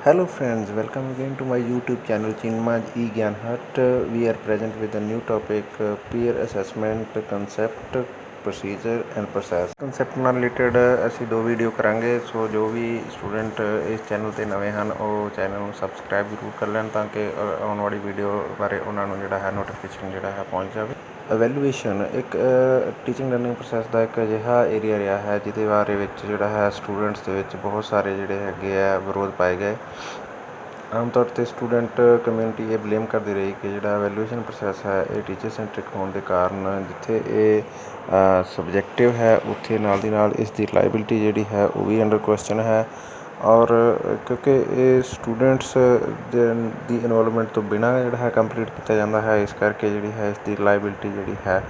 Hello friends, welcome again to my YouTube channel Chinmaj E Gyan Hut. We are present with a new topic, peer assessment concept, procedure and process. concept ਨਾਲ related ਅਸੀਂ ਦੋ video ਕਰਾਂਗੇ, ਸੋ ਜੋ ਵੀ student ਇਸ channel ਤੇ ਨਵੇਂ ਹਨ ਉਹ ਚੈਨਲ ਨੂੰ ਸਬਸਕ੍ਰਾਈਬ ਜ਼ਰੂਰ ਕਰ ਲੈਣ ਤਾਂ ਕਿ ਆਉਣ ਵਾਲੀ ਵੀਡੀਓ ਬਾਰੇ ਉਹਨਾਂ ਨੂੰ ਜਿਹੜਾ ਹੈ ਨੋਟੀਫਿਕੇਸ਼ਨ ਜਿਹੜਾ ਹੈ ਪਹੁੰਚ ਜਾਵੇ। ਐਵੈਲੂਏਸ਼ਨ ਇੱਕ ਟੀਚਿੰਗ ਲਰਨਿੰਗ ਪ੍ਰੋਸੈਸ ਦਾ ਇੱਕ ਅਜਿਹਾ ਏਰੀਆ ਰਿਹਾ ਹੈ ਜਿਹਦੇ ਬਾਰੇ ਵਿੱਚ ਜਿਹੜਾ ਹੈ ਸਟੂਡੈਂਟਸ ਦੇ ਵਿੱਚ ਬਹੁਤ ਸਾਰੇ ਜਿਹੜੇ ਹੈਗੇ ਆ ਵਿਰੋਧ ਪਾਏ ਗਏ। ਆਮ ਤੌਰ 'ਤੇ ਸਟੂਡੈਂਟ ਕਮਿਊਨਿਟੀ ਇਹ ਬਲੇਮ ਕਰਦੀ ਰਹੀ ਕਿ ਜਿਹੜਾ ਐਵੈਲੂਏਸ਼ਨ ਪ੍ਰੋਸੈਸ ਹੈ ਇਹ ਟੀਚਰ ਸੈਂਟਰਿਕ ਹੋਣ ਦੇ ਕਾਰਨ ਜਿੱਥੇ ਇਹ ਸਬਜੈਕਟਿਵ ਹੈ ਉੱਥੇ ਨਾਲ ਦੀ ਨਾਲ ਇਸ ਦੀ ਰਿਲਾਇਬਿਲਿਟੀ ਜਿਹੜੀ ਹੈ ਉਹ ਵੀ ਅੰਡਰ ਕੁਐਸਚਨ ਹੈ। ਔਰ ਕਿਉਂਕਿ ਇਹ ਸਟੂਡੈਂਟਸ ਦੀ ਇਨਵੋਲਵਮੈਂਟ ਤੋਂ ਬਿਨਾਂ ਜਿਹੜਾ ਹੈ ਕੰਪਲੀਟ ਕੀਤਾ ਜਾਂਦਾ ਹੈ, ਇਸ ਕਰਕੇ ਜਿਹੜੀ ਹੈ ਇਸ ਦੀ ਰਿਲਾਇਬਿਲਿਟੀ ਜਿਹੜੀ ਹੈ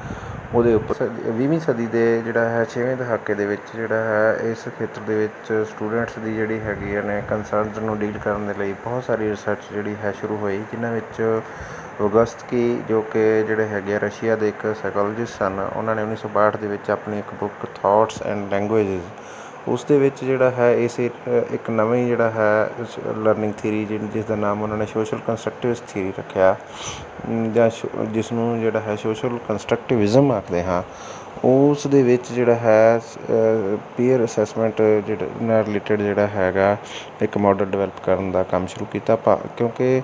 ਉਹਦੇ ਉੱਪਰ 20ਵੀਂ ਸਦੀ ਦੇ ਜਿਹੜਾ ਹੈ 6ਵੇਂ ਦਹਾਕੇ ਦੇ ਵਿੱਚ ਜਿਹੜਾ ਹੈ ਇਸ ਖੇਤਰ ਦੇ ਵਿੱਚ ਸਟੂਡੈਂਟਸ ਦੀ ਜਿਹੜੀ ਹੈਗੀਆਂ ਨੇ ਕੰਸਰਨਸ ਨੂੰ ਡੀਲ ਕਰਨ ਦੇ ਲਈ ਬਹੁਤ ਸਾਰੀ ਰਿਸਰਚ ਜਿਹੜੀ ਹੈ ਸ਼ੁਰੂ ਹੋਈ, ਜਿਨ੍ਹਾਂ ਵਿੱਚ ਵੋਗੋਤਸਕੀ ਜੋ ਕਿ ਜਿਹੜੇ ਹੈਗੇ ਰਸ਼ੀਆ ਦੇ ਇੱਕ ਸਾਈਕੋਲੋਜਿਸਟ ਸਨ, ਉਹਨਾਂ ਨੇ 1962 ਦੇ ਵਿੱਚ ਆਪਣੀ ਇੱਕ ਬੁੱਕ ਥਾਟਸ ਐਂਡ ਲੈਂਗੁਏਜਿਸ ਉਸ ਦੇ ਵਿੱਚ ਜਿਹੜਾ ਹੈ ਇਸ ਇੱਕ ਨਵੀਂ ਜਿਹੜਾ ਹੈ ਲਰਨਿੰਗ ਥਿਊਰੀ ਜਿਸ ਦਾ ਨਾਮ ਉਹਨਾਂ ਨੇ ਸੋਸ਼ਲ ਕੰਸਟਰਕਟਿਵਿਸਟ ਥਿਊਰੀ ਰੱਖਿਆ ਜਾਂ ਜਿਸ ਨੂੰ ਜਿਹੜਾ ਹੈ ਸੋਸ਼ਲ ਕੰਸਟਰਕਟਿਵਿਜ਼ਮ ਆਖਦੇ ਹਾਂ। ਉਸ ਦੇ ਵਿੱਚ ਜਿਹੜਾ ਹੈ ਪੀਅਰ ਅਸੈਸਮੈਂਟ ਜਿਹੜਾ ਨਾਲ ਰਿਲੇਟਡ ਜਿਹੜਾ ਹੈਗਾ ਇੱਕ ਮਾਡਲ ਡਿਵੈਲਪ ਕਰਨ ਦਾ ਕੰਮ ਸ਼ੁਰੂ ਕੀਤਾ ਕਿਉਂਕਿ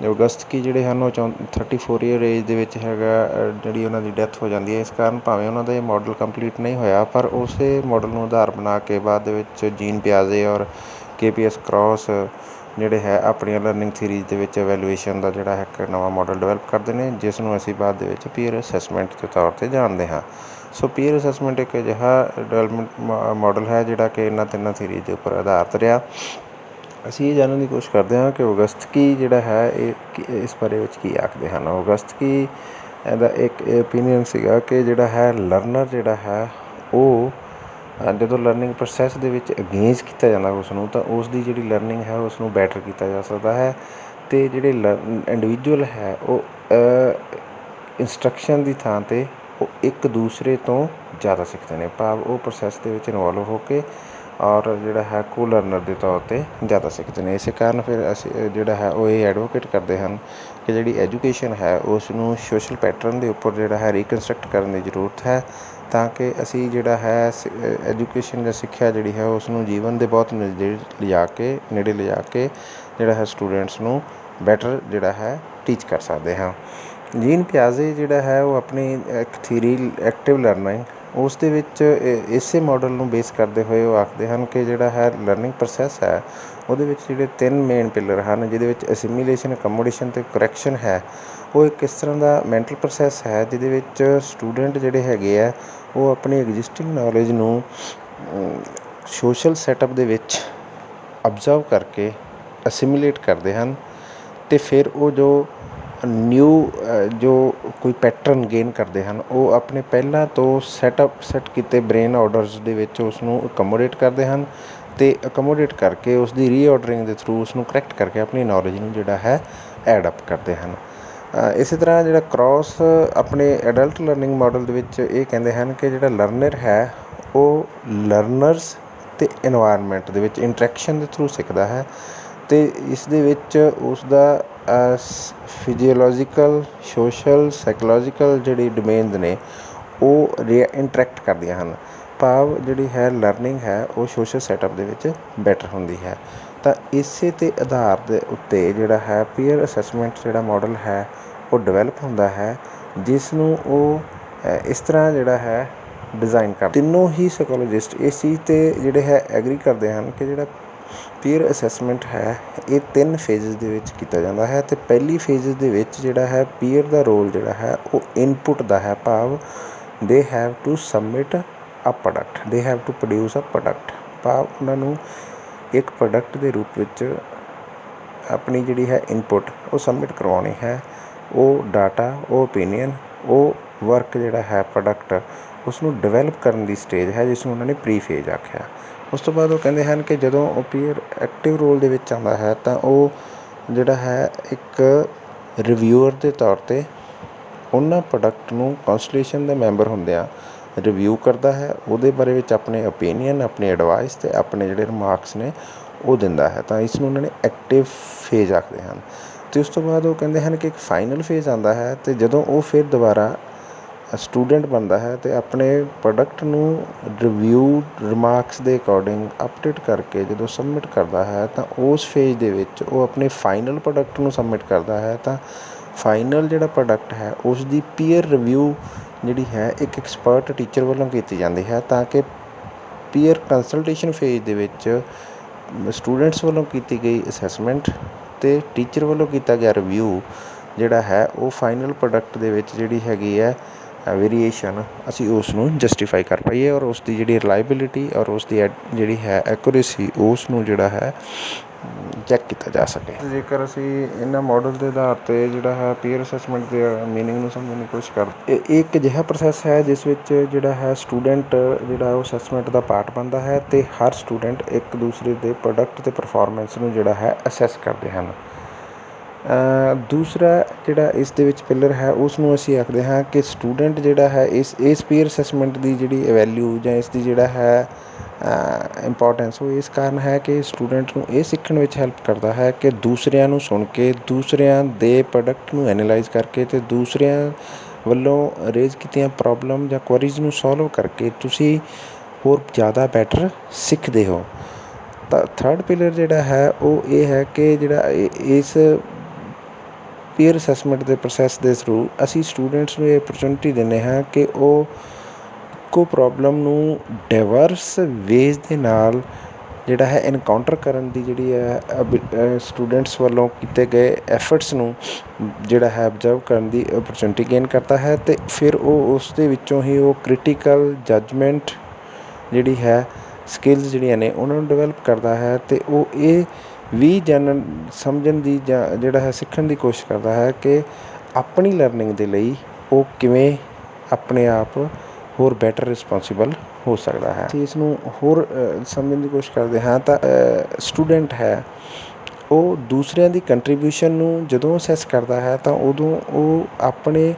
ਵੋਗੋਤਸਕੀ ਜਿਹੜੇ ਹਨ ਉਹ 34 ਈਅਰ ਏਜ ਦੇ ਵਿੱਚ ਹੈਗਾ ਜਿਹੜੀ ਉਹਨਾਂ ਦੀ ਡੈਥ ਹੋ ਜਾਂਦੀ ਹੈ। ਇਸ ਕਾਰਨ ਭਾਵੇਂ ਉਹਨਾਂ ਦਾ ਇਹ ਮਾਡਲ ਕੰਪਲੀਟ ਨਹੀਂ ਹੋਇਆ, ਪਰ ਉਸੇ ਮਾਡਲ ਨੂੰ ਆਧਾਰ ਬਣਾ ਕੇ ਬਾਅਦ ਦੇ ਵਿੱਚ ਜੀਨ ਪਿਆਜ਼ੇ ਔਰ KPS ਕ੍ਰੋਸ ਜਿਹੜੇ ਹੈ ਆਪਣੀਆਂ ਲਰਨਿੰਗ ਥਿਊਰੀਜ਼ ਦੇ ਵਿੱਚ ਐਵੈਲੂਏਸ਼ਨ ਦਾ ਜਿਹੜਾ ਹੈ ਇੱਕ ਨਵਾਂ ਮਾਡਲ ਡਿਵੈਲਪ ਕਰਦੇ ਨੇ, ਜਿਸ ਨੂੰ ਅਸੀਂ ਬਾਅਦ ਦੇ ਵਿੱਚ ਪੀਅਰ ਅਸੈਸਮੈਂਟ ਦੇ ਤੌਰ 'ਤੇ ਜਾਣਦੇ ਹਾਂ। ਸੋ ਪੀਅਰ ਅਸੈਸਮੈਂਟ ਇੱਕ ਅਜਿਹਾ ਡਿਵੈਲਪਮੈਂਟ ਮਾਡਲ ਹੈ ਜਿਹੜਾ ਕਿ ਇਹਨਾਂ ਤਿੰਨਾਂ ਥਿਊਰੀਜ਼ ਦੇ ਉੱਪਰ ਆਧਾਰਿਤ ਰਿਹਾ। ਅਸੀਂ ਇਹ ਜਾਣਨ ਦੀ ਕੋਸ਼ਿਸ਼ ਕਰਦੇ ਹਾਂ ਕਿ ਵੋਗੋਤਸਕੀ ਜਿਹੜਾ ਹੈ ਇਹ ਇਸ ਬਾਰੇ ਵਿੱਚ ਕੀ ਆਖਦੇ ਹਨ। ਵੋਗੋਤਸਕੀ ਦਾ ਇੱਕ ਇਹ ਓਪੀਨੀਅਨ ਸੀਗਾ ਕਿ ਜਿਹੜਾ ਹੈ ਲਰਨਰ ਜਿਹੜਾ ਹੈ ਉਹ ਜਦੋਂ ਲਰਨਿੰਗ ਪ੍ਰੋਸੈਸ ਦੇ ਵਿੱਚ ਅਗੇਂਜ ਕੀਤਾ ਜਾਂਦਾ ਉਸ ਨੂੰ, ਤਾਂ ਉਸ ਦੀ ਜਿਹੜੀ ਲਰਨਿੰਗ ਹੈ ਉਸ ਨੂੰ ਬੈਟਰ ਕੀਤਾ ਜਾ ਸਕਦਾ ਹੈ। ਅਤੇ ਜਿਹੜੇ ਇੰਡੀਵਿਜੂਅਲ ਹੈ ਉਹ ਇੰਸਟਰਕਸ਼ਨ ਦੀ ਥਾਂ 'ਤੇ ਉਹ ਇੱਕ ਦੂਸਰੇ ਤੋਂ ਜ਼ਿਆਦਾ ਸਿੱਖਦੇ ਨੇ, ਭਾਵ ਉਹ ਪ੍ਰੋਸੈਸ ਦੇ ਵਿੱਚ ਇਨਵੋਲਵ ਹੋ ਕੇ ਔਰ ਜਿਹੜਾ ਹੈ ਕੋ ਲਰਨਰ ਦੇ ਤੌਰ 'ਤੇ ਜ਼ਿਆਦਾ ਸਿੱਖਦੇ ਨੇ। ਇਸੇ ਕਾਰਨ ਫਿਰ ਅਸੀਂ ਜਿਹੜਾ ਹੈ ਉਹ ਇਹ ਐਡਵੋਕੇਟ ਕਰਦੇ ਹਨ ਕਿ ਜਿਹੜੀ ਐਜੂਕੇਸ਼ਨ ਹੈ ਉਸ ਨੂੰ ਸੋਸ਼ਲ ਪੈਟਰਨ ਦੇ ਉੱਪਰ ਜਿਹੜਾ ਹੈ ਰੀਕਨਸਟਰਕਟ ਕਰਨ ਦੀ ਜ਼ਰੂਰਤ ਹੈ, ਤਾਂ ਕਿ ਅਸੀਂ ਜਿਹੜਾ ਹੈ ਐਜੂਕੇਸ਼ਨ ਜਾਂ ਸਿੱਖਿਆ ਜਿਹੜੀ ਹੈ ਉਸ ਨੂੰ ਜੀਵਨ ਦੇ ਬਹੁਤ ਨੇੜੇ ਲਿਜਾ ਕੇ ਜਿਹੜਾ ਹੈ ਸਟੂਡੈਂਟਸ ਨੂੰ ਬੈਟਰ ਜਿਹੜਾ ਹੈ ਟੀਚ ਕਰ ਸਕਦੇ ਹਾਂ। ਜੀਨ ਪਿਆਜ਼ੇ ਜਿਹੜਾ ਹੈ ਉਹ ਆਪਣੀ ਇੱਕ ਥਿਊਰੀ ਐਕਟਿਵ ਲਰਨਿੰਗ ਉਸ ਦੇ ਵਿੱਚ ਇਸੇ ਮਾਡਲ ਨੂੰ ਬੇਸ ਕਰਦੇ ਹੋਏ ਉਹ ਆਖਦੇ ਹਨ ਕਿ ਜਿਹੜਾ ਹੈ ਲਰਨਿੰਗ ਪ੍ਰੋਸੈਸ ਹੈ ਉਹਦੇ ਵਿੱਚ ਜਿਹੜੇ 3 ਮੇਨ ਪਿਲਰ ਹਨ, ਜਿਹਦੇ ਵਿੱਚ ਅਸਿਮੀਲੇਸ਼ਨ, ਅਕਮੋਡੇਸ਼ਨ ਅਤੇ ਕਰੈਕਸ਼ਨ ਹੈ। ਉਹ ਇੱਕ ਇਸ ਤਰ੍ਹਾਂ ਦਾ ਮੈਂਟਲ ਪ੍ਰੋਸੈਸ ਹੈ ਜਿਹਦੇ ਵਿੱਚ ਸਟੂਡੈਂਟ ਜਿਹੜੇ ਹੈਗੇ ਆ ਉਹ ਆਪਣੀ ਐਗਜ਼ਿਸਟਿੰਗ ਨੌਲੇਜ ਨੂੰ ਸੋਸ਼ਲ ਸੈਟਅਪ ਦੇ ਵਿੱਚ ਅਬਜ਼ਰਵ ਕਰਕੇ ਅਸਿਮੀਲੇਟ ਕਰਦੇ ਹਨ, ਅਤੇ ਫਿਰ ਉਹ ਜੋ ਕੋਈ ਪੈਟਰਨ ਗੇਨ ਕਰਦੇ ਹਨ ਉਹ ਆਪਣੇ ਪਹਿਲਾਂ ਤੋਂ ਸੈੱਟ ਕੀਤੇ ਬ੍ਰੇਨ ਆਰਡਰਸ ਦੇ ਵਿੱਚ ਉਸ ਨੂੰ ਅਕਮੋਡੇਟ ਕਰਦੇ ਹਨ, ਅਤੇ ਅਕਮੋਡੇਟ ਕਰਕੇ ਉਸ ਦੀ ਰੀਆਰਡਰਿੰਗ ਦੇ ਥਰੂ ਉਸ ਨੂੰ ਕਰੈਕਟ ਕਰਕੇ ਆਪਣੀ ਨੌਲੇਜ ਨੂੰ ਜਿਹੜਾ ਹੈ ਐਡ ਅਪ ਕਰਦੇ ਹਨ। ਇਸੇ ਤਰ੍ਹਾਂ ਜਿਹੜਾ ਕ੍ਰੋਸ ਆਪਣੇ ਐਡਲਟ ਲਰਨਿੰਗ ਮਾਡਲ ਦੇ ਵਿੱਚ ਇਹ ਕਹਿੰਦੇ ਹਨ ਕਿ ਜਿਹੜਾ ਲਰਨਰ ਹੈ ਉਹ ਲਰਨਰਸ ਅਤੇ ਇਨਵਾਇਰਮੈਂਟ ਦੇ ਵਿੱਚ ਇੰਟਰੈਕਸ਼ਨ ਦੇ ਥਰੂ ਸਿੱਖਦਾ ਹੈ, ਅਤੇ ਇਸ ਦੇ ਵਿੱਚ ਉਸ ਦਾ ਫਿਜ਼ੀਓਲੋਜੀਕਲ, ਸੋਸ਼ਲ, ਸਾਈਕੋਲੋਜੀਕਲ ਜਿਹੜੀ ਡੋਮੇਨਸ ਨੇ ਉਹ ਇੰਟਰੈਕਟ ਕਰਦੀਆਂ ਹਨ, ਭਾਵ ਜਿਹੜੀ ਹੈ ਲਰਨਿੰਗ ਹੈ ਉਹ ਸੋਸ਼ਲ ਸੈਟਅਪ ਦੇ ਵਿੱਚ ਬੈਟਰ ਹੁੰਦੀ ਹੈ। ਤਾਂ ਇਸੇ ਦੇ ਆਧਾਰ ਦੇ ਉੱਤੇ ਜਿਹੜਾ ਹੈ ਪੀਅਰ ਅਸੈਸਮੈਂਟ ਜਿਹੜਾ ਮਾਡਲ ਹੈ ਉਹ ਡਿਵੈਲਪ ਹੁੰਦਾ ਹੈ, ਜਿਸ ਨੂੰ ਉਹ ਇਸ ਤਰ੍ਹਾਂ ਜਿਹੜਾ ਹੈ ਡਿਜ਼ਾਈਨ ਤਿੰਨੋਂ ਹੀ ਸਾਈਕੋਲੋਜਿਸਟ ਇਸ ਚੀਜ਼ 'ਤੇ ਜਿਹੜੇ ਹੈ ਐਗਰੀ ਕਰਦੇ ਹਨ ਕਿ ਜਿਹੜਾ ਪੀਅਰ ਅਸੈਸਮੈਂਟ ਹੈ ਇਹ 3 ਫੇਜ਼ਿਸ ਦੇ ਵਿੱਚ ਕੀਤਾ ਜਾਂਦਾ ਹੈ। ਅਤੇ ਪਹਿਲੀ ਫੇਜ਼ਿਸ ਦੇ ਵਿੱਚ ਜਿਹੜਾ ਹੈ ਪੀਅਰ ਦਾ ਰੋਲ ਜਿਹੜਾ ਹੈ ਉਹ ਇਨਪੁਟ ਦਾ ਹੈ, ਭਾਵ they have to submit a product, they have to produce a product, ਭਾਵ ਉਹਨਾਂ ਨੂੰ ਇੱਕ ਪ੍ਰੋਡਕਟ ਦੇ ਰੂਪ ਵਿੱਚ ਆਪਣੀ ਜਿਹੜੀ ਹੈ ਇਨਪੁਟ ਉਹ ਸਬਮਿਟ ਕਰਵਾਉਣੀ ਹੈ। ਉਹ ਡਾਟਾ, ਉਹ ਓਪੀਨੀਅਨ, ਉਹ ਵਰਕ ਜਿਹੜਾ ਹੈ ਪ੍ਰੋਡਕਟ ਉਸ ਨੂੰ ਡਿਵੈਲਪ ਕਰਨ ਦੀ ਸਟੇਜ ਹੈ, ਜਿਸ ਨੂੰ ਉਹਨਾਂ ਨੇ ਪ੍ਰੀ ਫੇਜ਼ ਆਖਿਆ। ਉਸ ਤੋਂ ਬਾਅਦ ਉਹ ਕਹਿੰਦੇ ਹਨ ਕਿ ਜਦੋਂ ਉਹ ਪੀਅਰ ਐਕਟਿਵ ਰੋਲ ਦੇ ਵਿੱਚ ਆਉਂਦਾ ਹੈ ਤਾਂ ਉਹ ਜਿਹੜਾ ਹੈ ਇੱਕ ਰਿਵਿਊਅਰ ਦੇ ਤੌਰ 'ਤੇ ਉਹਨਾਂ ਪ੍ਰੋਡਕਟ ਨੂੰ ਕਾਉਂਸਲੇਸ਼ਨ ਦੇ ਮੈਂਬਰ ਹੁੰਦਿਆਂ ਰਿਵਿਊ ਕਰਦਾ ਹੈ, ਉਹਦੇ ਬਾਰੇ ਵਿੱਚ ਆਪਣੇ ਓਪੀਨੀਅਨ, ਆਪਣੀ ਐਡਵਾਈਸ ਅਤੇ ਆਪਣੇ ਜਿਹੜੇ ਰਿਮਾਰਕਸ ਨੇ ਉਹ ਦਿੰਦਾ ਹੈ। ਤਾਂ ਇਸ ਨੂੰ ਉਹਨਾਂ ਨੇ ਐਕਟਿਵ ਫੇਜ਼ ਆਖਦੇ ਹਨ। ਅਤੇ ਉਸ ਤੋਂ ਬਾਅਦ ਉਹ ਕਹਿੰਦੇ ਹਨ ਕਿ ਇੱਕ ਫਾਈਨਲ ਫੇਜ਼ ਆਉਂਦਾ ਹੈ, ਅਤੇ ਜਦੋਂ ਉਹ ਫਿਰ ਦੁਬਾਰਾ ਸਟੂਡੈਂਟ ਬਣਦਾ ਹੈ ਅਤੇ ਆਪਣੇ ਪ੍ਰੋਡਕਟ ਨੂੰ ਰਿਵਿਊ ਰਿਮਾਰਕਸ ਦੇ ਅਕੋਰਡਿੰਗ ਅਪਡੇਟ ਕਰਕੇ ਜਦੋਂ ਸਬਮਿਟ ਕਰਦਾ ਹੈ, ਤਾਂ ਉਸ ਫੇਜ਼ ਦੇ ਵਿੱਚ ਉਹ ਆਪਣੇ ਫਾਈਨਲ ਪ੍ਰੋਡਕਟ ਨੂੰ ਸਬਮਿਟ ਕਰਦਾ ਹੈ। ਤਾਂ ਫਾਈਨਲ ਜਿਹੜਾ ਪ੍ਰੋਡਕਟ ਹੈ ਉਸ ਦੀ ਪੀਅਰ ਰਿਵਿਊ ਜਿਹੜੀ ਹੈ ਇੱਕ ਐਕਸਪਰਟ ਟੀਚਰ ਵੱਲੋਂ ਕੀਤੀ ਜਾਂਦੀ ਹੈ, ਤਾਂ ਕਿ ਪੀਅਰ ਕੰਸਲਟੇਸ਼ਨ ਫੇਜ਼ ਦੇ ਵਿੱਚ ਸਟੂਡੈਂਟਸ ਵੱਲੋਂ ਕੀਤੀ ਗਈ ਅਸੈਸਮੈਂਟ ਅਤੇ ਟੀਚਰ ਵੱਲੋਂ ਕੀਤਾ ਗਿਆ ਰਿਵਿਊ ਜਿਹੜਾ ਹੈ ਉਹ ਫਾਈਨਲ ਪ੍ਰੋਡਕਟ ਦੇ ਵਿੱਚ ਜਿਹੜੀ ਹੈਗੀ ਹੈ ਵੇਰੀਏਸ਼ਨ, ਅਸੀਂ ਉਸ ਨੂੰ ਜਸਟੀਫਾਈ ਕਰ ਪਾਈਏ ਔਰ ਉਸ ਦੀ ਜਿਹੜੀ ਰਿਲਾਇਬਿਲਿਟੀ ਔਰ ਉਸ ਦੀ ਜਿਹੜੀ ਹੈ ਐਕੂਰੇਸੀ ਉਸ ਨੂੰ ਜਿਹੜਾ ਹੈ ਚੈੱਕ ਕੀਤਾ ਜਾ ਸਕੇ। ਜੇਕਰ ਅਸੀਂ ਇਹਨਾਂ ਮਾਡਲ ਦੇ ਆਧਾਰ 'ਤੇ ਜਿਹੜਾ ਹੈ ਪੀਅਰ ਅਸੈਸਮੈਂਟ ਦੇ ਮੀਨਿੰਗ ਨੂੰ ਸਮਝਣ ਦੀ ਕੋਸ਼ਿਸ਼ ਕਰਦੇ, ਇਹ ਇੱਕ ਅਜਿਹਾ ਪ੍ਰੋਸੈਸ ਹੈ ਜਿਸ ਵਿੱਚ ਜਿਹੜਾ ਹੈ ਸਟੂਡੈਂਟ ਜਿਹੜਾ ਉਹ ਅਸੈਸਮੈਂਟ ਦਾ ਪਾਰਟ ਬਣਦਾ ਹੈ ਅਤੇ ਹਰ ਸਟੂਡੈਂਟ ਇੱਕ ਦੂਸਰੇ ਦੇ ਪ੍ਰੋਡਕਟ ਅਤੇ ਪਰਫੋਰਮੈਂਸ ਨੂੰ ਜਿਹੜਾ ਹੈ ਅਸੈਸ ਕਰਦੇ ਹਨ। ਦੂਸਰਾ ਜਿਹੜਾ ਇਸ ਦੇ ਵਿੱਚ ਪਿਲਰ ਹੈ ਉਸ ਨੂੰ ਅਸੀਂ ਆਖਦੇ ਹਾਂ ਕਿ ਸਟੂਡੈਂਟ ਜਿਹੜਾ ਹੈ ਇਸ ਪੀਅਰ ਅਸੈਸਮੈਂਟ ਦੀ ਜਿਹੜੀ ਵੈਲਿਊ ਜਾਂ ਇਸ ਦੀ ਜਿਹੜਾ ਹੈ ਇੰਪੋਰਟੈਂਸ ਉਹ ਇਸ ਕਾਰਨ ਹੈ ਕਿ ਸਟੂਡੈਂਟ ਨੂੰ ਇਹ ਸਿੱਖਣ ਵਿੱਚ ਹੈਲਪ ਕਰਦਾ ਹੈ ਕਿ ਦੂਸਰਿਆਂ ਨੂੰ ਸੁਣ ਕੇ, ਦੂਸਰਿਆਂ ਦੇ ਪ੍ਰੋਡਕਟ ਨੂੰ ਐਨਾਲਾਈਜ਼ ਕਰਕੇ ਅਤੇ ਦੂਸਰਿਆਂ ਵੱਲੋਂ ਰੇਜ਼ ਕੀਤੀਆਂ ਪ੍ਰੋਬਲਮ ਜਾਂ ਕੁਐਰੀਜ਼ ਨੂੰ ਸੋਲਵ ਕਰਕੇ ਤੁਸੀਂ ਹੋਰ ਜ਼ਿਆਦਾ ਬੈਟਰ ਸਿੱਖਦੇ ਹੋ। ਤਾਂ ਥਰਡ ਪਿਲਰ ਜਿਹੜਾ ਹੈ ਉਹ ਇਹ ਹੈ ਕਿ ਜਿਹੜਾ ਇਸ ਪੀਅਰ ਅਸੈਸਮੈਂਟ ਦੇ ਪ੍ਰੋਸੈਸ ਦੇ ਥਰੂ ਅਸੀਂ ਸਟੂਡੈਂਟਸ ਨੂੰ ਇਹ ਅਪਰਚੁਨਿਟੀ ਦਿੰਦੇ ਹਾਂ ਕਿ ਉਹ ਇੱਕੋ ਪ੍ਰੋਬਲਮ ਨੂੰ ਡਾਇਵਰਸ ਵੇਜ਼ ਦੇ ਨਾਲ ਜਿਹੜਾ ਹੈ ਐਨਕਾਊਂਟਰ ਕਰਨ ਦੀ ਜਿਹੜੀ ਹੈ ਸਟੂਡੈਂਟਸ ਵੱਲੋਂ ਕੀਤੇ ਗਏ ਐਫਰਟਸ ਨੂੰ ਜਿਹੜਾ ਹੈ ਅਬਜ਼ਰਵ ਕਰਨ ਦੀ ਅਪਰਚੁਨਿਟੀ ਗੇਨ ਕਰਦਾ ਹੈ, ਅਤੇ ਫਿਰ ਉਹ ਉਸ ਦੇ ਵਿੱਚੋਂ ਹੀ ਉਹ ਕ੍ਰਿਟੀਕਲ ਜੱਜਮੈਂਟ ਜਿਹੜੀ ਹੈ ਸਕਿੱਲਸ ਜਿਹੜੀਆਂ ਨੇ ਉਹਨਾਂ ਨੂੰ ਡਿਵੈਲਪ ਕਰਦਾ ਹੈ, ਅਤੇ ਉਹ ਇਹ ਵੀ ਸਮਝਣ ਦੀ ਜਾਂ ਜਿਹੜਾ ਹੈ ਸਿੱਖਣ ਦੀ ਕੋਸ਼ਿਸ਼ ਕਰਦਾ ਹੈ ਕਿ ਆਪਣੀ ਲਰਨਿੰਗ ਦੇ ਲਈ ਉਹ ਕਿਵੇਂ ਆਪਣੇ ਆਪ ਹੋਰ ਬੈਟਰ ਰਿਸਪੋਂਸੀਬਲ ਹੋ ਸਕਦਾ ਹੈ। ਅਸੀਂ ਇਸ ਨੂੰ ਹੋਰ ਸਮਝਣ ਦੀ ਕੋਸ਼ਿਸ਼ ਕਰਦੇ ਹਾਂ ਤਾਂ ਸਟੂਡੈਂਟ ਹੈ ਉਹ ਦੂਸਰਿਆਂ ਦੀ ਕੰਟਰੀਬਿਊਸ਼ਨ ਨੂੰ ਜਦੋਂ ਅਸੈਸ ਕਰਦਾ ਹੈ ਤਾਂ ਉਦੋਂ ਉਹ ਆਪਣੇ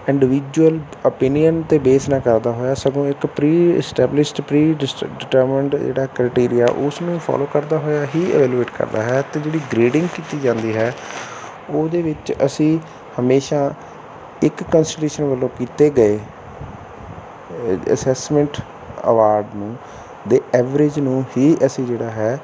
ਇੰਡੀਵਿਜੂਅਲ ਓਪੀਨੀਅਨ 'ਤੇ ਬੇਸ ਨਾ ਕਰਦਾ ਹੋਇਆ ਸਗੋਂ ਇੱਕ ਡਿਟਰਮਿਨਡ ਜਿਹੜਾ ਕ੍ਰਾਈਟੀਰੀਆ ਉਸ ਨੂੰ ਫੋਲੋ ਕਰਦਾ ਹੋਇਆ ਹੀ ਐਵੈਲੂਏਟ ਕਰਦਾ ਹੈ। ਅਤੇ ਜਿਹੜੀ ਗ੍ਰੇਡਿੰਗ ਕੀਤੀ ਜਾਂਦੀ ਹੈ ਉਹਦੇ ਵਿੱਚ ਅਸੀਂ ਹਮੇਸ਼ਾ ਇੱਕ ਕੰਸਟੀਟਿਊਸ਼ਨ ਵੱਲੋਂ ਕੀਤੇ ਗਏ ਅਸੈਸਮੈਂਟ ਅਵਾਰਡ ਨੂੰ ਦੇ ਐਵਰੇਜ ਨੂੰ ਹੀ ਅਸੀਂ ਜਿਹੜਾ ਹੈ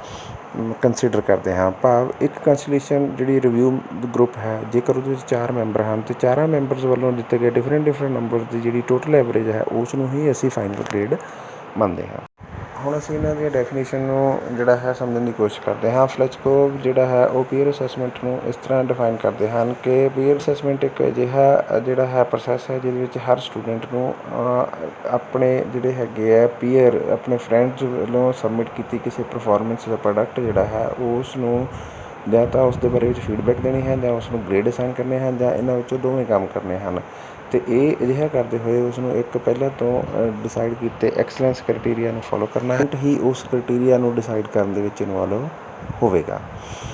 ਕੰਸੀਡਰ ਕਰਦੇ ਹਾਂ। ਭਾਵ ਇੱਕ ਕੰਸਟੀਟਿਊਸ਼ਨ ਜਿਹੜੀ ਰਿਵਿਊ ਗਰੁੱਪ ਹੈ ਜੇਕਰ ਉਹਦੇ ਵਿੱਚ 4 ਮੈਂਬਰ ਹਨ ਅਤੇ 4 ਮੈਂਬਰਸ ਵੱਲੋਂ ਦਿੱਤੇ ਗਏ ਡਿਫਰੈਂਟ ਨੰਬਰ ਦੀ ਜਿਹੜੀ ਟੋਟਲ ਐਵਰੇਜ ਹੈ ਉਸ ਨੂੰ ਹੀ ਅਸੀਂ ਫਾਈਨਲ ਗ੍ਰੇਡ ਮੰਨਦੇ ਹਾਂ। ਹੁਣ ਅਸੀਂ ਇਹਨਾਂ ਦੀਆਂ ਡੈਫੀਨੇਸ਼ਨ ਨੂੰ ਜਿਹੜਾ ਹੈ ਸਮਝਣ ਦੀ ਕੋਸ਼ਿਸ਼ ਕਰਦੇ ਹਾਂ। ਫਲੈਚਕੋ ਜਿਹੜਾ ਹੈ ਉਹ ਪੀਅਰ ਅਸੈਸਮੈਂਟ ਨੂੰ ਇਸ ਤਰ੍ਹਾਂ ਡਿਫਾਈਨ ਕਰਦੇ ਹਨ ਕਿ ਪੀਅਰ ਅਸੈਸਮੈਂਟ ਇੱਕ ਅਜਿਹਾ ਜਿਹੜਾ ਹੈ ਪ੍ਰੋਸੈਸ ਹੈ ਜਿਹਦੇ ਵਿੱਚ ਹਰ ਸਟੂਡੈਂਟ ਨੂੰ ਆਪਣੇ ਜਿਹੜੇ ਹੈਗੇ ਹੈ ਪੀਅਰ ਆਪਣੇ ਫਰੈਂਡਸ ਵੱਲੋਂ ਸਬਮਿਟ ਕੀਤੀ ਕਿਸੇ ਪਰਫੋਰਮੈਂਸ ਦਾ ਪ੍ਰੋਡਕਟ ਜਿਹੜਾ ਹੈ ਉਸ ਨੂੰ ਜਾਂ ਤਾਂ ਉਸ ਦੇ ਬਾਰੇ ਵਿੱਚ ਫੀਡਬੈਕ ਦੇਣੀ ਹੈ ਜਾਂ ਉਸ ਨੂੰ ਗ੍ਰੇਡ ਅਸਾਈਨ ਕਰਨੇ ਹਨ ਜਾਂ ਇਹਨਾਂ ਵਿੱਚੋਂ ਦੋਵੇਂ ਕੰਮ ਕਰਨੇ ਹਨ। ਅਤੇ ਇਹ ਅਜਿਹਾ ਕਰਦੇ ਹੋਏ ਉਸ ਨੂੰ ਇੱਕ ਪਹਿਲਾਂ ਤੋਂ ਡਿਸਾਈਡ ਕੀਤੇ ਐਕਸਲੈਂਸ ਕ੍ਰਾਈਟੀਰੀਆ ਨੂੰ ਫੋਲੋ ਕਰਨਾ ਹੈ ਹੀ ਉਸ ਕ੍ਰਾਈਟੀਰੀਆ ਨੂੰ ਡਿਸਾਈਡ ਕਰਨ ਦੇ ਵਿੱਚ ਇਨਵੋਲਵ ਹੋਵੇਗਾ।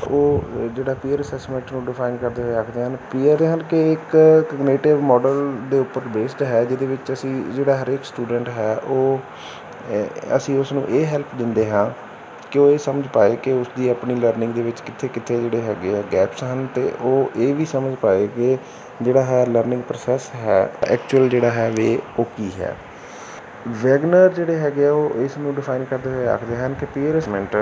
ਉਹ ਜਿਹੜਾ ਪੀਅਰ ਅਸੈਸਮੈਂਟ ਨੂੰ ਡਿਫਾਈਨ ਕਰਦੇ ਹੋਏ ਆਖਦੇ ਹਨ ਪੀਅਰ ਹਨ ਕਿ ਇੱਕ ਕਗਨੇਟਿਵ ਮਾਡਲ ਦੇ ਉੱਪਰ ਬੇਸਡ ਹੈ ਜਿਹਦੇ ਵਿੱਚ ਅਸੀਂ ਜਿਹੜਾ ਹਰੇਕ ਸਟੂਡੈਂਟ ਹੈ ਉਹ ਅਸੀਂ ਉਸ ਨੂੰ ਇਹ ਹੈਲਪ ਦਿੰਦੇ ਹਾਂ ਕਿ ਉਹ ਇਹ ਸਮਝ ਪਾਏ ਕਿ ਉਸਦੀ ਆਪਣੀ ਲਰਨਿੰਗ ਦੇ ਵਿੱਚ ਕਿੱਥੇ ਜਿਹੜੇ ਹੈਗੇ ਆ ਗੈਪਸ ਹਨ, ਅਤੇ ਉਹ ਇਹ ਵੀ ਸਮਝ ਪਾਏ ਕਿ ਜਿਹੜਾ ਹੈ ਲਰਨਿੰਗ ਪ੍ਰੋਸੈਸ ਹੈ ਐਕਚੁਅਲ ਜਿਹੜਾ ਹੈ ਵੇ ਉਹ ਕੀ ਹੈ। ਵੈਗਨਰ ਜਿਹੜੇ ਹੈਗੇ ਆ ਉਹ ਇਸ ਨੂੰ ਡਿਫਾਈਨ ਕਰਦੇ ਹੋਏ ਆਖਦੇ ਹਨ ਕਿ ਪੀਅਰ ਅਸੈਸਮੈਂਟ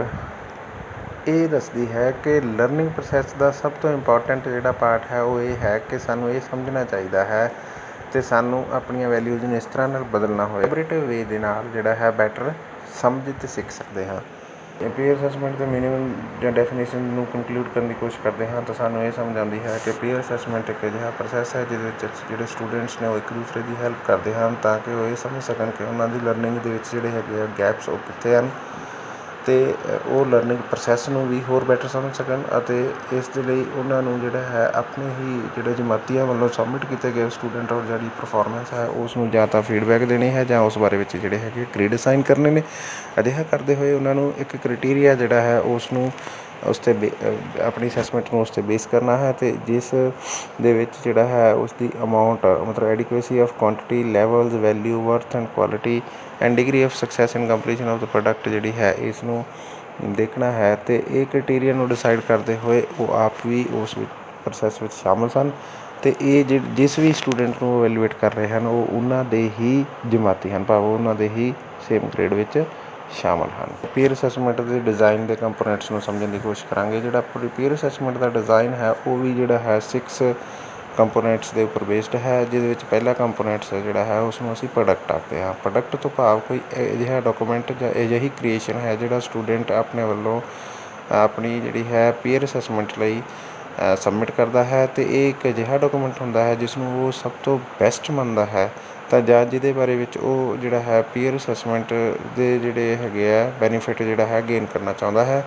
ਇਹ ਦੱਸਦੀ ਹੈ ਕਿ ਲਰਨਿੰਗ ਪ੍ਰੋਸੈਸ ਦਾ ਸਭ ਤੋਂ ਇੰਪੋਰਟੈਂਟ ਜਿਹੜਾ ਪਾਰਟ ਹੈ ਉਹ ਇਹ ਹੈ ਕਿ ਸਾਨੂੰ ਇਹ ਸਮਝਣਾ ਚਾਹੀਦਾ ਹੈ ਅਤੇ ਸਾਨੂੰ ਆਪਣੀਆਂ ਵੈਲਿਊਜ਼ ਨੂੰ ਇਸ ਤਰ੍ਹਾਂ ਨਾਲ ਬਦਲਣਾ ਹੋਏ ਕੋਲੈਬੋਰੇਟਿਵ ਵੇ ਦੇ ਨਾਲ ਜਿਹੜਾ ਹੈ ਬੈਟਰ ਸਮਝ ਅਤੇ ਸਿੱਖ ਸਕਦੇ ਹਾਂ। ਪੀਅਰ ਅਸੈਸਮੈਂਟ ਦੇ ਮੀਨਿੰਗ ਜਾਂ ਡੈਫੀਨੇਸ਼ਨ ਨੂੰ ਕੰਕਲੂਡ ਕਰਨ ਦੀ ਕੋਸ਼ਿਸ਼ ਕਰਦੇ ਹਾਂ ਤਾਂ ਸਾਨੂੰ ਇਹ ਸਮਝ ਆਉਂਦੀ ਹੈ ਕਿ ਪੀਅਰ ਅਸੈਸਮੈਂਟ ਇੱਕ ਅਜਿਹਾ ਪ੍ਰੋਸੈਸ ਹੈ ਜਿਹਦੇ ਵਿੱਚ ਜਿਹੜੇ ਸਟੂਡੈਂਟਸ ਨੇ ਉਹ ਇੱਕ ਦੂਸਰੇ ਦੀ ਹੈਲਪ ਕਰਦੇ ਹਨ ਤਾਂ ਕਿ ਉਹ ਇਹ ਸਮਝ ਸਕਣ ਕਿ ਉਹਨਾਂ ਦੀ ਲਰਨਿੰਗ ਦੇ ਵਿੱਚ ਜਿਹੜੇ ਹੈਗੇ ਆ ਗੈਪਸ ਉਹ ਕਿੱਥੇ ਹਨ, ਅਤੇ ਉਹ ਲਰਨਿੰਗ ਪ੍ਰੋਸੈਸ ਨੂੰ ਵੀ ਹੋਰ ਬੈਟਰ ਸਮਝ ਸਕਣ ਅਤੇ ਇਸ ਦੇ ਲਈ ਉਹਨਾਂ ਨੂੰ ਜਿਹੜਾ ਹੈ ਆਪਣੇ ਹੀ ਜਿਹੜੇ ਜਮਾਤੀਆਂ ਵੱਲੋਂ ਸਬਮਿਟ ਕੀਤੇ ਗਏ ਸਟੂਡੈਂਟ ਔਰ ਜਿਹੜੀ ਪਰਫੋਰਮੈਂਸ ਹੈ ਉਸ ਨੂੰ ਜਾਂ ਤਾਂ ਫੀਡਬੈਕ ਦੇਣੀ ਹੈ ਜਾਂ ਉਸ ਬਾਰੇ ਵਿੱਚ ਜਿਹੜੇ ਹੈਗੇ ਗ੍ਰੇਡ ਅਸਾਈਨ ਕਰਨੇ ਨੇ। ਅਜਿਹਾ ਕਰਦੇ ਹੋਏ ਉਹਨਾਂ ਨੂੰ ਇੱਕ ਕ੍ਰਾਈਟੀਰੀਆ ਜਿਹੜਾ ਹੈ ਉਸ ਨੂੰ ਉਸ 'ਤੇ ਆਪਣੀ ਅਸੈਸਮੈਂਟ ਨੂੰ ਉਸ 'ਤੇ ਬੇਸ ਕਰਨਾ ਹੈ ਅਤੇ ਜਿਸ ਦੇ ਵਿੱਚ ਜਿਹੜਾ ਹੈ ਉਸ ਦੀ ਅਮਾਊਂਟ ਮਤਲਬ adequacy of quantity levels value worth and quality and degree of success in completion of the product ਜਿਹੜੀ ਹੈ ਇਸ ਨੂੰ ਦੇਖਣਾ ਹੈ ਅਤੇ ਇਹ ਕ੍ਰਾਈਟੇਰੀਆ ਨੂੰ ਡਿਸਾਈਡ ਕਰਦੇ ਹੋਏ ਉਹ ਆਪ ਵੀ ਉਸ ਵਿੱਚ ਪ੍ਰੋਸੈਸ ਵਿੱਚ ਸ਼ਾਮਲ ਸਨ ਅਤੇ ਇਹ ਜਿਸ ਵੀ ਸਟੂਡੈਂਟ ਨੂੰ ਇਵੈਲੂਏਟ ਕਰ ਰਹੇ ਹਨ ਉਹ ਉਹਨਾਂ ਦੇ ਹੀ ਜਮਾਤੀ ਹਨ, ਭਾਵ ਉਹਨਾਂ ਦੇ ਹੀ ਸੇਮ ਗ੍ਰੇਡ ਵਿੱਚ ਸ਼ਾਮਲ ਹਨ। ਪੀਅਰ ਅਸੈਸਮੈਂਟ ਦੇ ਡਿਜ਼ਾਈਨ ਦੇ ਕੰਪੋਨੈਂਟਸ ਨੂੰ ਸਮਝਣ ਦੀ ਕੋਸ਼ਿਸ਼ ਕਰਾਂਗੇ। ਜਿਹੜਾ ਪੀਅਰ ਅਸੈਸਮੈਂਟ ਦਾ ਡਿਜ਼ਾਈਨ ਹੈ ਉਹ ਵੀ ਜਿਹੜਾ ਹੈ 6 ਕੰਪੋਨੈਂਟਸ ਦੇ ਉੱਪਰ ਬੇਸਡ ਹੈ, ਜਿਹਦੇ ਵਿੱਚ ਪਹਿਲਾ ਕੰਪੋਨੈਂਟਸ ਜਿਹੜਾ ਹੈ ਉਸਨੂੰ ਅਸੀਂ ਪ੍ਰੋਡਕਟ ਆਖਦੇ ਹਾਂ। ਪ੍ਰੋਡਕਟ ਤੋਂ ਭਾਵ ਕੋਈ ਅਜਿਹਾ ਡਾਕੂਮੈਂਟ ਜਾਂ ਅਜਿਹੀ ਕ੍ਰੀਏਸ਼ਨ ਹੈ ਜਿਹੜਾ ਸਟੂਡੈਂਟ ਆਪਣੇ ਵੱਲੋਂ ਆਪਣੀ ਜਿਹੜੀ ਹੈ ਪੀਅਰ ਅਸੈਸਮੈਂਟ ਲਈ ਸਬਮਿਟ ਕਰਦਾ ਹੈ ਅਤੇ ਇਹ ਇੱਕ ਅਜਿਹਾ ਡਾਕੂਮੈਂਟ ਹੁੰਦਾ ਹੈ ਜਿਸ ਨੂੰ ਉਹ ਸਭ ਤੋਂ ਬੈਸਟ ਮੰਨਦਾ ਹੈ ਤਾਂ ਜਾਂ ਜਿਹਦੇ ਬਾਰੇ ਵਿੱਚ ਉਹ ਜਿਹੜਾ ਹੈ ਪੀਅਰ ਅਸੈਸਮੈਂਟ ਦੇ ਜਿਹੜੇ ਹੈਗੇ ਆ ਬੈਨੀਫਿਟ ਜਿਹੜਾ ਹੈ ਗੇਨ ਕਰਨਾ ਚਾਹੁੰਦਾ ਹੈ।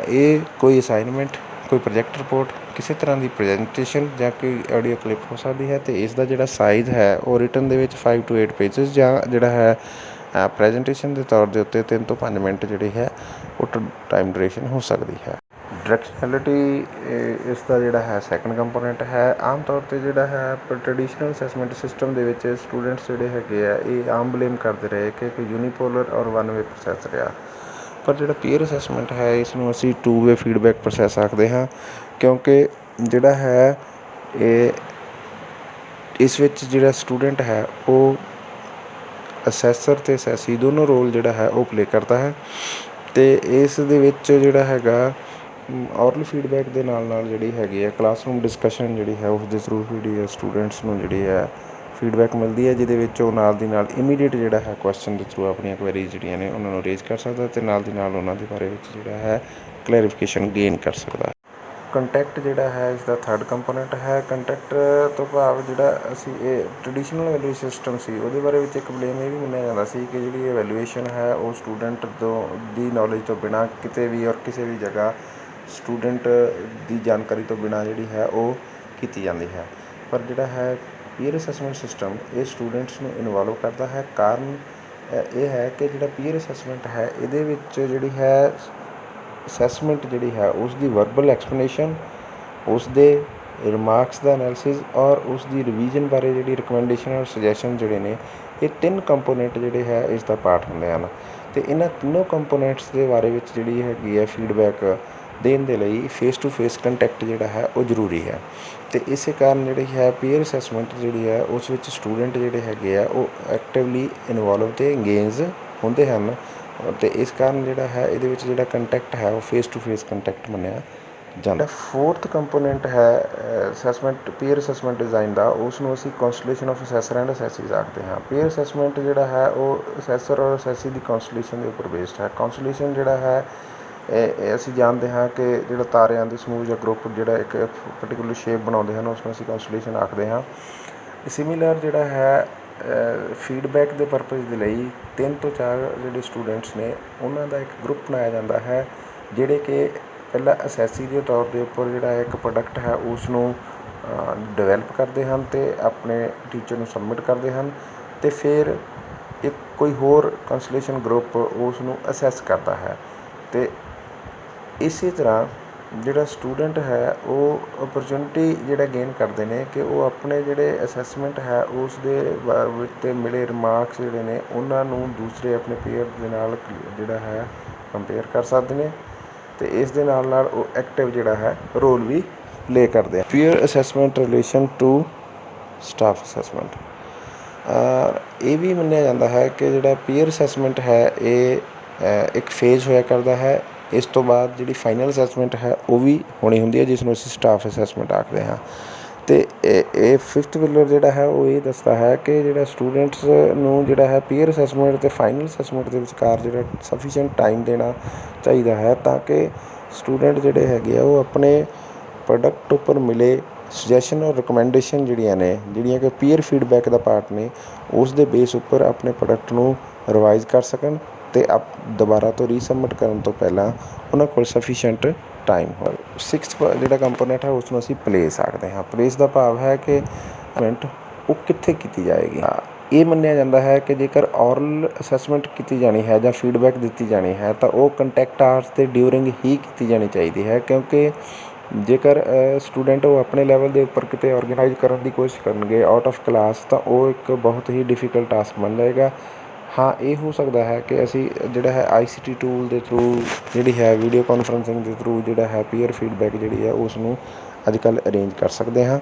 ਇਹ ਕੋਈ ਅਸਾਈਨਮੈਂਟ, ਕੋਈ ਪ੍ਰੋਜੈਕਟ ਰਿਪੋਰਟ, ਕਿਸੇ ਤਰ੍ਹਾਂ ਦੀ ਪ੍ਰੈਜੈਂਟੇਸ਼ਨ ਜਾਂ ਕੋਈ ਆਡੀਓ ਕਲਿੱਪ ਹੋ ਸਕਦੀ ਹੈ ਅਤੇ ਇਸ ਦਾ ਜਿਹੜਾ ਸਾਈਜ਼ ਹੈ ਉਹ ਰਿਟਨ ਦੇ ਵਿੱਚ 5 to 8 ਪੇਜਿਸ ਜਾਂ ਜਿਹੜਾ ਹੈ ਪ੍ਰੈਜੈਂਟੇਸ਼ਨ ਦੇ ਤੌਰ ਦੇ ਉੱਤੇ 3 ਤੋਂ 5 ਮਿੰਟ ਜਿਹੜੀ ਹੈ ਉਹ ਟਾਈਮ ਡਿਊਰੇਸ਼ਨ ਹੋ ਸਕਦੀ ਹੈ। ਡਾਇਰੈਕਸ਼ਨੈਲਿਟੀ ਇਸ ਦਾ ਜਿਹੜਾ ਹੈ ਸੈਕੰਡ ਕੰਪੋਨੈਂਟ ਹੈ। ਆਮ ਤੌਰ 'ਤੇ ਜਿਹੜਾ ਹੈ ਟਰਡੀਸ਼ਨਲ ਅਸੈਸਮੈਂਟ ਸਿਸਟਮ ਦੇ ਵਿੱਚ ਸਟੂਡੈਂਟਸ ਜਿਹੜੇ ਹੈਗੇ ਆ ਇਹ ਆਮ ਬਲੇਮ ਕਰਦੇ ਰਹੇ ਕਿ ਇੱਕ ਯੂਨੀਪੋਲਰ ਔਰ ਵਨ ਵੇ ਪ੍ਰੋਸੈਸ ਰਿਹਾ, ਪਰ ਜਿਹੜਾ ਪੀਅਰ ਅਸੈਸਮੈਂਟ ਹੈ ਇਸ ਨੂੰ ਅਸੀਂ 2 ਵੇ ਫੀਡਬੈਕ ਪ੍ਰੋਸੈਸ ਆਖਦੇ ਹਾਂ, ਕਿਉਂਕਿ ਜਿਹੜਾ ਹੈ ਇਸ ਵਿੱਚ ਜਿਹੜਾ ਸਟੂਡੈਂਟ ਹੈ ਉਹ ਅਸੈਸਰ ਅਤੇ ਅਸੈਸੀ ਦੋਨੋਂ ਰੋਲ ਜਿਹੜਾ ਹੈ ਉਹ ਪਲੇ ਕਰਦਾ ਹੈ ਅਤੇ ਇਸ ਦੇ ਵਿੱਚ ਜਿਹੜਾ ਹੈਗਾ ਔਰਲ ਫੀਡਬੈਕ ਦੇ ਨਾਲ ਨਾਲ ਜਿਹੜੀ ਹੈਗੀ ਹੈ ਕਲਾਸਰੂਮ ਡਿਸਕਸ਼ਨ ਜਿਹੜੀ ਹੈ ਉਸ ਦੇ ਥਰੂ ਜਿਹੜੀ ਸਟੂਡੈਂਟਸ ਨੂੰ ਜਿਹੜੀ ਹੈ ਫੀਡਬੈਕ ਮਿਲਦੀ ਹੈ, ਜਿਹਦੇ ਵਿੱਚ ਉਹ ਨਾਲ ਦੀ ਨਾਲ ਇਮੀਡੀਏਟ ਜਿਹੜਾ ਹੈ ਕੁਐਸਚਨ ਦੇ ਥਰੂ ਆਪਣੀਆਂ ਕੁਐਰੀਜ਼ ਜਿਹੜੀਆਂ ਨੇ ਉਹਨਾਂ ਨੂੰ ਰੇਜ਼ ਕਰ ਸਕਦਾ ਅਤੇ ਨਾਲ ਦੀ ਨਾਲ ਉਹਨਾਂ ਦੇ ਬਾਰੇ ਵਿੱਚ ਜਿਹੜਾ ਹੈ ਕਲੈਰੀਫਿਕੇਸ਼ਨ ਗੇਨ ਕਰ ਸਕਦਾ। ਕੰਟੈਕਟ ਜਿਹੜਾ ਹੈ ਇਸ ਦਾ ਥਰਡ ਕੰਪੋਨੈਂਟ ਹੈ। ਕੰਟੈਕਟ ਤੋਂ ਭਾਵ ਜਿਹੜਾ ਅਸੀਂ ਇਹ ਟਰਡੀਸ਼ਨਲ ਵੈਲਿਊਏਸ਼ਨ ਸਿਸਟਮ ਸੀ ਉਹਦੇ ਬਾਰੇ ਵਿੱਚ ਇੱਕ ਬਲੇਮ ਇਹ ਵੀ ਮੰਨਿਆ ਜਾਂਦਾ ਸੀ ਕਿ ਜਿਹੜੀ ਇਹ ਵੈਲਿਊਏਸ਼ਨ ਹੈ ਉਹ ਸਟੂਡੈਂਟ ਦੀ ਨੌਲੇਜ ਤੋਂ ਬਿਨਾਂ ਕਿਤੇ ਵੀ ਔਰ ਕਿਸੇ ਵੀ ਜਗ੍ਹਾ ਸਟੂਡੈਂਟ ਦੀ ਜਾਣਕਾਰੀ ਤੋਂ ਬਿਨਾਂ ਜਿਹੜੀ ਹੈ ਉਹ ਕੀਤੀ ਜਾਂਦੀ ਹੈ, ਪਰ ਜਿਹੜਾ ਹੈ ਪੀਅਰ ਅਸੈਸਮੈਂਟ ਸਿਸਟਮ ਇਹ ਸਟੂਡੈਂਟਸ ਨੂੰ ਇਨਵੋਲਵ ਕਰਦਾ ਹੈ। ਕਾਰਨ ਇਹ ਹੈ ਕਿ ਜਿਹੜਾ ਪੀਅਰ ਅਸੈਸਮੈਂਟ ਹੈ ਇਹਦੇ ਵਿੱਚ ਜਿਹੜੀ ਹੈ ਅਸੈਸਮੈਂਟ ਜਿਹੜੀ ਹੈ ਉਸ ਦੀ ਵਰਬਲ ਐਕਸਪਲੇਨੇਸ਼ਨ, ਉਸ ਦੇ ਰਿਮਾਰਕਸ ਦਾ ਐਨਾਲਿਸਿਸ ਔਰ ਉਸ ਦੀ ਰਿਵੀਜ਼ਨ ਬਾਰੇ ਜਿਹੜੀ ਰਿਕਮੈਂਡੇਸ਼ਨ ਔਰ ਸੁਜੈਸ਼ਨ ਜਿਹੜੇ ਨੇ ਇਹ 3 ਕੰਪੋਨੈਂਟ ਜਿਹੜੇ ਹੈ ਇਸ ਦਾ ਪਾਰਟ ਹੁੰਦੇ ਹਨ ਅਤੇ ਇਹਨਾਂ ਤਿੰਨੋਂ ਕੰਪੋਨੈਂਟਸ ਦੇ ਬਾਰੇ ਵਿੱਚ ਜਿਹੜੀ ਹੈਗੀ ਹੈ ਫੀਡਬੈਕ ਦੇਣ ਦੇ ਲਈ ਫੇਸ ਟੂ ਫੇਸ ਕੰਟੈਕਟ ਜਿਹੜਾ ਹੈ ਉਹ ਜ਼ਰੂਰੀ ਹੈ ਅਤੇ ਇਸੇ ਕਾਰਨ ਜਿਹੜੀ ਹੈ ਪੀਅਰ ਅਸੈਸਮੈਂਟ ਜਿਹੜੀ ਹੈ ਉਸ ਵਿੱਚ ਸਟੂਡੈਂਟ ਜਿਹੜੇ ਹੈਗੇ ਆ ਉਹ ਐਕਟਿਵਲੀ ਇਨਵੋਲਵ ਅਤੇ ਇੰਗੇਜ ਹੁੰਦੇ ਹਨ ਅਤੇ ਇਸ ਕਾਰਨ ਜਿਹੜਾ ਹੈ ਇਹਦੇ ਵਿੱਚ ਜਿਹੜਾ ਕੰਟੈਕਟ ਹੈ ਉਹ ਫੇਸ ਟੂ ਫੇਸ ਕੰਟੈਕਟ ਮੰਨਿਆ ਜਾਂਦਾ। ਫੋਰਥ ਕੰਪੋਨੈਂਟ ਹੈ ਅਸੈਸਮੈਂਟ ਪੀਅਰ ਅਸੈਸਮੈਂਟ ਡਿਜ਼ਾਈਨ ਦਾ, ਉਸ ਨੂੰ ਅਸੀਂ ਕੌਂਸਟੀਲੇਸ਼ਨ ਆਫ ਅਸੈਸਰ ਐਂਡ ਅਸੈਸੀਜ਼ ਆਖਦੇ ਹਾਂ। ਪੀਅਰ ਅਸੈਸਮੈਂਟ ਜਿਹੜਾ ਹੈ ਉਹ ਅਸੈਸਰ ਔਰ ਅਸੈਸੀ ਦੀ ਕੌਂਸਟੀਲੇਸ਼ਨ ਦੇ ਉੱਪਰ ਬੇਸਡ ਹੈ। ਕੌਂਸਟੀਲੇਸ਼ਨ ਜਿਹੜਾ ਹੈ ਇਹ ਅਸੀਂ ਜਾਣਦੇ ਹਾਂ ਕਿ ਜਿਹੜਾ ਤਾਰਿਆਂ ਦੇ ਸਮੂਹ ਜਾਂ ਗਰੁੱਪ ਜਿਹੜਾ ਇੱਕ ਪਰਟੀਕੂਲਰ ਸ਼ੇਪ ਬਣਾਉਂਦੇ ਹਨ ਉਸ ਨੂੰ ਅਸੀਂ ਕੌਂਸਟੀਲੇਸ਼ਨ ਆਖਦੇ ਹਾਂ। ਸਿਮੀਲਰ ਜਿਹੜਾ ਹੈ ਫੀਡਬੈਕ ਦੇ ਪਰਪਜ਼ ਦੇ ਲਈ 3 ਤੋਂ 4 ਜਿਹੜੇ ਸਟੂਡੈਂਟਸ ਨੇ ਉਹਨਾਂ ਦਾ ਇੱਕ ਗਰੁੱਪ ਬਣਾਇਆ ਜਾਂਦਾ ਹੈ ਜਿਹੜੇ ਕਿ ਪਹਿਲਾਂ ਅਸੈਸੀ ਦੇ ਤੌਰ ਦੇ ਉੱਪਰ ਜਿਹੜਾ ਇੱਕ ਪ੍ਰੋਡਕਟ ਹੈ ਉਸ ਨੂੰ ਡਿਵੈਲਪ ਕਰਦੇ ਹਨ ਅਤੇ ਆਪਣੇ ਟੀਚਰ ਨੂੰ ਸਬਮਿਟ ਕਰਦੇ ਹਨ ਅਤੇ ਫਿਰ ਇੱਕ ਕੋਈ ਹੋਰ ਕੌਂਸਟੀਲੇਸ਼ਨ ਗਰੁੱਪ ਉਸ ਨੂੰ ਅਸੈਸ ਕਰਦਾ ਹੈ ਅਤੇ ਇਸੇ ਤਰ੍ਹਾਂ ਜਿਹੜਾ ਸਟੂਡੈਂਟ ਹੈ ਉਹ ਓਪਰਚੁਨਿਟੀ ਜਿਹੜਾ ਗੇਨ ਕਰਦੇ ਨੇ ਕਿ ਉਹ ਆਪਣੇ ਜਿਹੜੇ ਅਸੈਸਮੈਂਟ ਹੈ ਉਸ ਦੇ ਵਿੱਚ ਮਿਲੇ ਰਿਮਾਰਕਸ ਜਿਹੜੇ ਨੇ ਉਹਨਾਂ ਨੂੰ ਦੂਸਰੇ ਆਪਣੇ ਪੀਅਰ ਦੇ ਨਾਲ ਜਿਹੜਾ ਹੈ ਕੰਪੇਅਰ ਕਰ ਸਕਦੇ ਨੇ ਅਤੇ ਇਸ ਦੇ ਨਾਲ ਨਾਲ ਉਹ ਐਕਟਿਵ ਜਿਹੜਾ ਹੈ ਰੋਲ ਵੀ ਪਲੇ ਕਰਦੇ ਆ। Peer assessment relation to staff assessment ਇਹ ਵੀ ਮੰਨਿਆ ਜਾਂਦਾ ਹੈ ਕਿ ਜਿਹੜਾ ਪੀਅਰ ਅਸੈਸਮੈਂਟ ਹੈ ਇਹ ਇੱਕ ਫੇਜ਼ ਹੋਇਆ ਕਰਦਾ ਹੈ, ਇਸ ਤੋਂ ਬਾਅਦ ਜਿਹੜੀ ਫਾਈਨਲ ਅਸੈਸਮੈਂਟ ਹੈ ਉਹ ਵੀ ਹੋਣੀ ਹੁੰਦੀ ਹੈ ਜਿਸ ਨੂੰ ਅਸੀਂ ਸਟਾਫ ਅਸੈਸਮੈਂਟ ਆਖਦੇ ਹਾਂ ਅਤੇ ਇਹ 5th ਪਿਲਰ ਜਿਹੜਾ ਹੈ ਉਹ ਇਹ ਦੱਸਦਾ ਹੈ ਕਿ ਜਿਹੜਾ ਸਟੂਡੈਂਟਸ ਨੂੰ ਜਿਹੜਾ ਹੈ ਪੀਅਰ ਅਸੈਸਮੈਂਟ ਅਤੇ ਫਾਈਨਲ ਅਸੈਸਮੈਂਟ ਦੇ ਵਿਚਕਾਰ ਜਿਹੜਾ ਸਫੀਸ਼ੀਐਂਟ ਟਾਈਮ ਦੇਣਾ ਚਾਹੀਦਾ ਹੈ ਤਾਂ ਕਿ ਸਟੂਡੈਂਟ ਜਿਹੜੇ ਹੈਗੇ ਆ ਉਹ ਆਪਣੇ ਪ੍ਰੋਡਕਟ ਉੱਪਰ ਮਿਲੇ ਸੁਜੈਸ਼ਨ ਔਰ ਰਿਕਮੈਂਡੇਸ਼ਨ ਜਿਹੜੀਆਂ ਕਿ ਪੀਅਰ ਫੀਡਬੈਕ ਦਾ ਪਾਰਟ ਨੇ ਉਸ ਦੇ ਬੇਸ ਉੱਪਰ ਆਪਣੇ ਪ੍ਰੋਡਕਟ ਨੂੰ ਰਿਵਾਈਜ਼ ਕਰ ਸਕਣ ਅਤੇ ਦੁਬਾਰਾ ਤੋਂ ਰੀਸਬਮਿਟ ਕਰਨ ਤੋਂ ਪਹਿਲਾਂ ਉਹਨਾਂ ਕੋਲ ਸਫੀਸ਼ੀਐਂਟ ਟਾਈਮ ਹੋਵੇ। 6th ਜਿਹੜਾ ਕੰਪੋਨੈਂਟ ਹੈ ਉਸ ਨੂੰ ਅਸੀਂ ਪਲੇਸ ਆਖਦੇ ਹਾਂ। ਪਲੇਸ ਦਾ ਭਾਵ ਹੈ ਕਿ ਇਵੈਂਟ ਉਹ ਕਿੱਥੇ ਕੀਤੀ ਜਾਏਗੀ। ਇਹ ਮੰਨਿਆ ਜਾਂਦਾ ਹੈ ਕਿ ਜੇਕਰ ਔਰਲ ਅਸੈਸਮੈਂਟ ਕੀਤੀ ਜਾਣੀ ਹੈ ਜਾਂ ਫੀਡਬੈਕ ਦਿੱਤੀ ਜਾਣੀ ਹੈ ਤਾਂ ਉਹ ਕੰਟੈਕਟ ਆਵਰਸ ਦੇ ਡਿਊਰਿੰਗ ਹੀ ਕੀਤੀ ਜਾਣੀ ਚਾਹੀਦੀ ਹੈ, ਕਿਉਂਕਿ ਜੇਕਰ ਸਟੂਡੈਂਟ ਉਹ ਆਪਣੇ ਲੈਵਲ ਦੇ ਉੱਪਰ ਕਿਤੇ ਔਰਗੇਨਾਈਜ਼ ਕਰਨ ਦੀ ਕੋਸ਼ਿਸ਼ ਕਰਨਗੇ ਆਊਟ ਆਫ ਕਲਾਸ ਤਾਂ ਉਹ ਇੱਕ ਬਹੁਤ ਹੀ ਡਿਫੀਕਲਟ ਟਾਸਕ ਬਣ ਜਾਏਗਾ। ਹਾਂ, ਇਹ ਹੋ ਸਕਦਾ ਹੈ ਕਿ ਅਸੀਂ ਜਿਹੜਾ ਹੈ ICT ਟੂਲ ਦੇ ਥਰੂ ਜਿਹੜੀ ਹੈ ਵੀਡੀਓ ਕਾਨਫਰੰਸਿੰਗ ਦੇ ਥਰੂ ਜਿਹੜਾ ਹੈ ਪੀਅਰ ਫੀਡਬੈਕ ਜਿਹੜੀ ਹੈ ਉਸ ਨੂੰ ਅੱਜ ਕੱਲ੍ਹ ਅਰੇਂਜ ਕਰ ਸਕਦੇ ਹਾਂ।